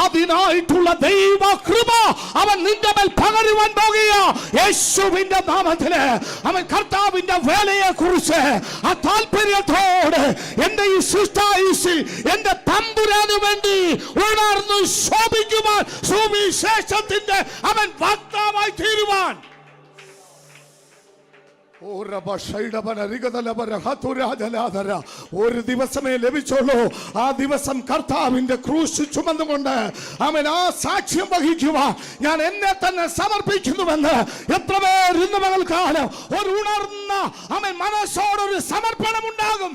അതിനായിട്ടുള്ള ദൈവ കൃപ അവൻ നിന്റെ മേൽ പകരുവാൻ പോകുക. യേശുവിന്റെ നാമത്തില് അവൻ കർത്താവിന്റെ വേലയെ കുറിച്ച് ആ താല്പര്യത്തോടെ എൻ്റെ ഈ സൃഷ്ടായുസ്സിൽ എൻ്റെ തമ്പുരാന് വേണ്ടി ഉണർന്നു ശോഭിക്കുവാൻ, സുവിശേഷത്തിന്റെ അവൻ വക്താവായി തീരുവാൻ. ഒരു ദിവസമേ ലഭിച്ചുള്ളൂ. ആ ദിവസം കർത്താവിന്റെ ക്രൂശ് ചുമന്നുകൊണ്ട് അവൻ ആ സാക്ഷ്യം വഹിക്കുവാൻ ഞാൻ എന്നെ തന്നെ സമർപ്പിക്കുന്നുവെന്ന് എത്ര പേർ ഇന്ന് പകൽക്കാലം ഒരു ഉണർന്ന അവൻ മനസ്സോടൊരു സമർപ്പണം ഉണ്ടാകും.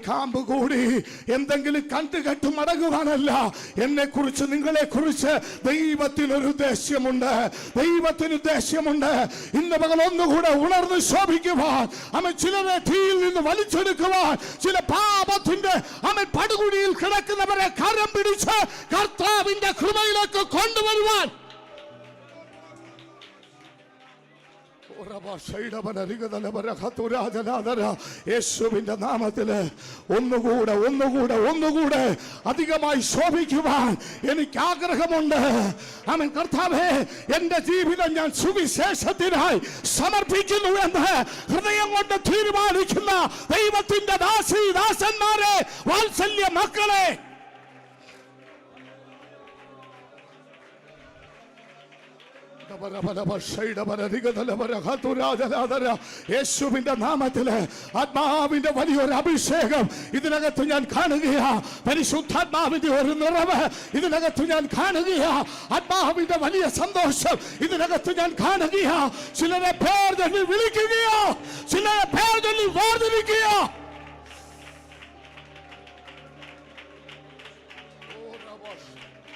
കാമ്പ് കൂടി എന്തെങ്കിലും കണ്ടുകെട്ട് മടങ്ങുവാനല്ല, എന്നെ കുറിച്ച് നിങ്ങളെ കുറിച്ച് ദൈവത്തിനൊരു ഉദ്ദേശ്യമുണ്ട്. ദൈവത്തിന് ഉദ്ദേശ്യമുണ്ട്. ഇന്ന് പകൽ ഒന്നുകൂടെ ഉണർന്ന് ശോഭിക്കുവാൻ, ചിലരെ തീയിൽ നിന്ന് വലിച്ചെടുക്കുവാൻ, ചില പാപത്തിന്റെ പടുകുഴിയിൽ കിടക്കുന്നവരെ കരം പിടിച്ച് കർത്താവിന്റെ കൃപയിലേക്ക് കൊണ്ടുവരുവാൻ യേശുവിന്റെ നാമത്തില് ഒന്നുകൂടെ അധികമായി ശോഭിക്കുവാൻ എനിക്ക് ആഗ്രഹമുണ്ട്. ആമേൻ. കർത്താവേ, എന്റെ ജീവിതം ഞാൻ സുവിശേഷത്തിനായി സമർപ്പിക്കുന്നു എന്ന് ഹൃദയം കൊണ്ട് തീരുമാനിക്കുന്ന ദൈവത്തിന്റെ ദാസന്മാരെ, വാത്സല്യ മക്കളെ, യേശുവിന്റെ നാമത്തില് ആത്മാവിന്റെ വലിയൊരു അഭിഷേകം ഇതിനകത്ത് ഞാൻ കാണുകയാ. പരിശുദ്ധാത്മാവിന്റെ ഒരു നിറവ് ഇതിനകത്ത് ഞാൻ കാണുകയാ. ആത്മാവിന്റെ വലിയ സന്തോഷം ഇതിനകത്ത് ഞാൻ കാണുകയാ. ചിലരെ പേർ വിളിക്കുകയോ,